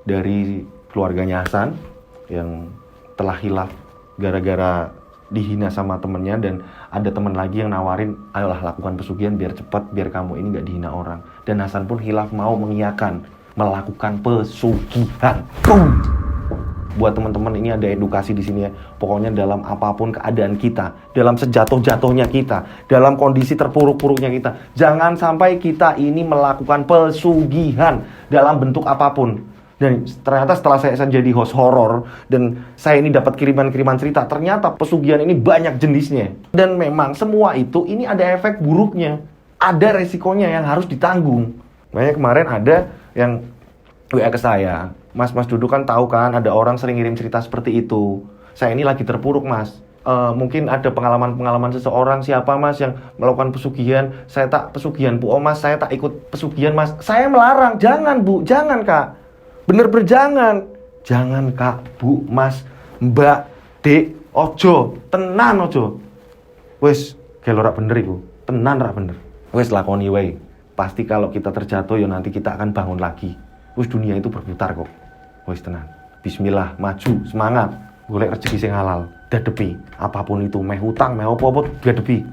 Speaker 1: dari keluarganya Hasan yang telah hilaf gara-gara dihina sama temennya. Dan ada temen lagi yang nawarin, ayolah lakukan pesugihan biar cepat, biar kamu ini gak dihina orang. Dan Hasan pun hilaf mau mengiyakan melakukan pesugihan. Boom! Buat teman-teman ini ada edukasi di sini ya. Pokoknya dalam apapun keadaan kita, dalam sejatuh-jatuhnya kita, dalam kondisi terpuruk-puruknya kita, jangan sampai kita ini melakukan pesugihan dalam bentuk apapun. Dan ternyata setelah saya jadi host horor dan saya ini dapat kiriman-kiriman cerita, ternyata pesugihan ini banyak jenisnya. Dan memang semua itu ini ada efek buruknya, ada resikonya yang harus ditanggung. Makanya kemarin ada yang WA ke saya, Mas Dudu kan tahu kan ada orang sering ngirim cerita seperti itu. Saya ini lagi terpuruk Mas. Mungkin ada pengalaman-pengalaman seseorang siapa Mas yang melakukan pesugihan. Saya tak pesugihan Bu, Mas, saya tak ikut pesugihan Mas. Saya melarang, jangan Bu, jangan Kak. Bener-bener jangan. Jangan Kak, Bu, Mas, Mbak, Dek, ojo, tenan ojo. Wes, kalau rak bener iku, tenan rak bener. Wes lakoni wae. Pasti kalau kita terjatuh ya nanti kita akan bangun lagi. Wes dunia itu berputar kok. Wes tenang. Bismillah, maju, semangat. Golek rezeki sing halal. Dadepi. Apapun itu, meh hutang, meh apa-apa, dadepi.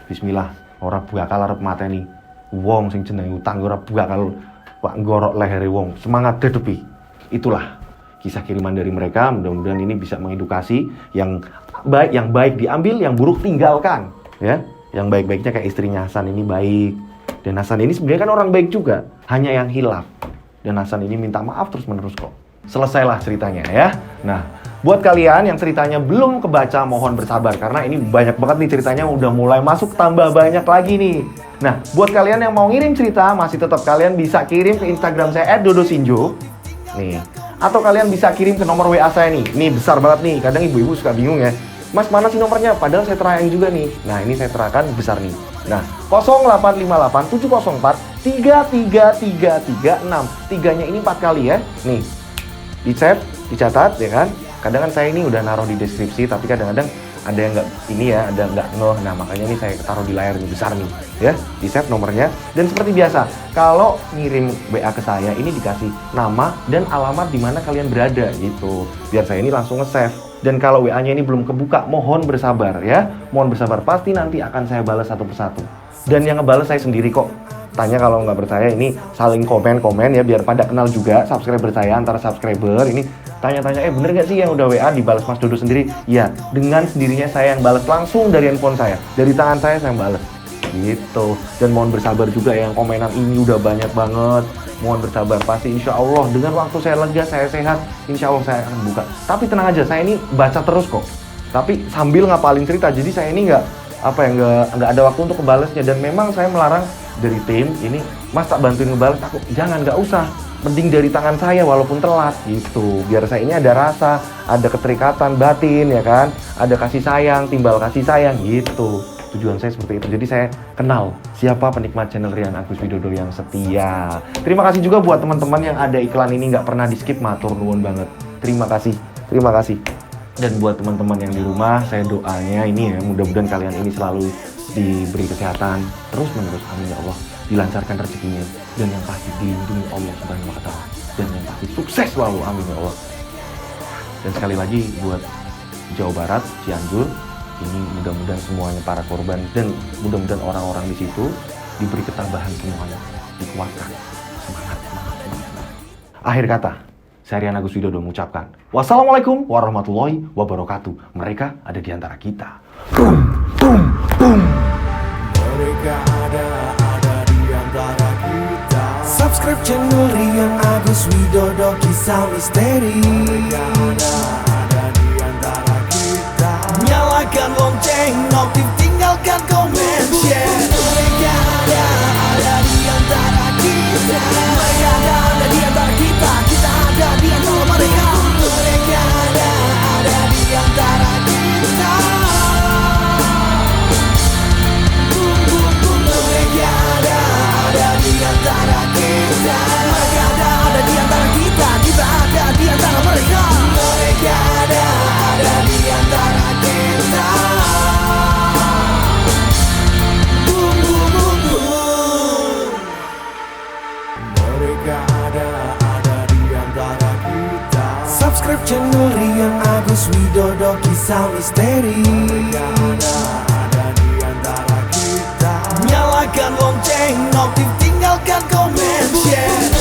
Speaker 1: Bismillah. Ora bakal arep mateni wong sing jenenge utang, ora bakal wak ngorok lehere wong. Semangat dadepi. Itulah kisah kiriman dari mereka. Mudah-mudahan ini bisa mengedukasi. Yang baik diambil, yang buruk tinggalkan. Ya, yang baik-baiknya kayak istrinya Hasan ini baik. Dan Hasan ini sebenarnya kan orang baik juga. Hanya yang hilaf. Dan Hasan ini minta maaf terus-menerus kok. Selesailah ceritanya ya. Nah, buat kalian yang ceritanya belum kebaca, mohon bersabar. Karena ini banyak banget nih ceritanya, udah mulai masuk tambah banyak lagi nih. Nah, buat kalian yang mau ngirim cerita, masih tetap kalian bisa kirim ke Instagram saya @dodosinjo. Nih. Atau kalian bisa kirim ke nomor WA saya nih. Ini besar banget nih, kadang ibu-ibu suka bingung ya. Mas mana sih nomornya? Padahal saya terang juga nih. Nah ini saya terangkan besar nih. Nah 0858 704 33336. Tiganya ini 4 kali ya. Nih di save, dicatat ya kan. Kadang kan saya ini udah naruh di deskripsi, tapi kadang-kadang ada yang nggak ini ya, ada nggak ngeh. Nah makanya ini saya taruh di layar ini besar nih ya, di save nomornya. Dan seperti biasa, kalau ngirim WA ke saya ini dikasih nama dan alamat di mana kalian berada gitu, biar saya ini langsung nge-save. Dan kalau WA-nya ini belum kebuka, mohon bersabar ya, mohon bersabar, pasti nanti akan saya balas satu persatu. Dan yang ngebales saya sendiri kok. Tanya kalau nggak percaya, ini saling komen-komen ya, biar pada kenal juga subscriber saya, antara subscriber ini tanya-tanya, bener nggak sih yang udah WA dibalas Mas Dodo sendiri? Iya, dengan sendirinya saya yang balas langsung dari handphone saya, dari tangan saya yang balas gitu. Dan mohon bersabar juga, yang komenan ini udah banyak banget, mohon bersabar, pasti insya Allah dengan waktu saya lega, saya sehat, insya Allah saya akan buka. Tapi tenang aja, saya ini baca terus kok, tapi sambil ngapalin cerita, jadi saya ini nggak ada waktu untuk kebalasnya. Dan memang saya melarang dari tim ini, Mas tak bantuin ngebalas, aku jangan, nggak usah, mending dari tangan saya walaupun telat gitu, biar saya ini ada rasa, ada keterikatan batin ya kan, ada kasih sayang, timbal kasih sayang gitu. Tujuan saya seperti itu. Jadi saya kenal siapa penikmat channel Rian Agus Widodo yang setia. Terima kasih juga buat teman-teman yang ada iklan ini nggak pernah di skip, matur nuwun banget. Terima kasih, terima kasih. Dan buat teman-teman yang di rumah, saya doanya ini ya, mudah-mudahan kalian ini selalu diberi kesehatan terus-menerus, amin ya Allah, dilancarkan rezekinya, dan yang pasti dilindungi Allah Subhanahu wa Ta'ala, dan yang pasti sukses selalu, amin ya Allah. Dan sekali lagi buat Jawa Barat, Cianjur, ini mudah-mudahan semuanya para korban, dan mudah-mudahan orang-orang di situ diberi ketabahan semuanya, dikuatkan, semangat. Akhir kata, saya Rian Agus Widodo mengucapkan wassalamualaikum warahmatullahi wabarakatuh. Mereka ada di antara kita.
Speaker 2: Mereka ada di antara kita. Subscribe channel Rian Agus Widodo, kisah misteri. Mereka ada di antara kita. Nyalakan lonceng, notif, tinggalkan komen, share. Mereka ada di antara kita. Mereka ada di antara kita. Kita ada di antara mereka. Mereka ada di antara kita. Di antara kita, mereka ada di antara kita, kita ada di antara mereka. Mereka ada di antara kita. Boom, boom, boom, boom. Mereka ada di antara kita. Subscribe channel Rian Agus Widodo, kisah misteri. Mereka ada di antara kita. Nyalakan lonceng, notif, tinggalkan komen, share.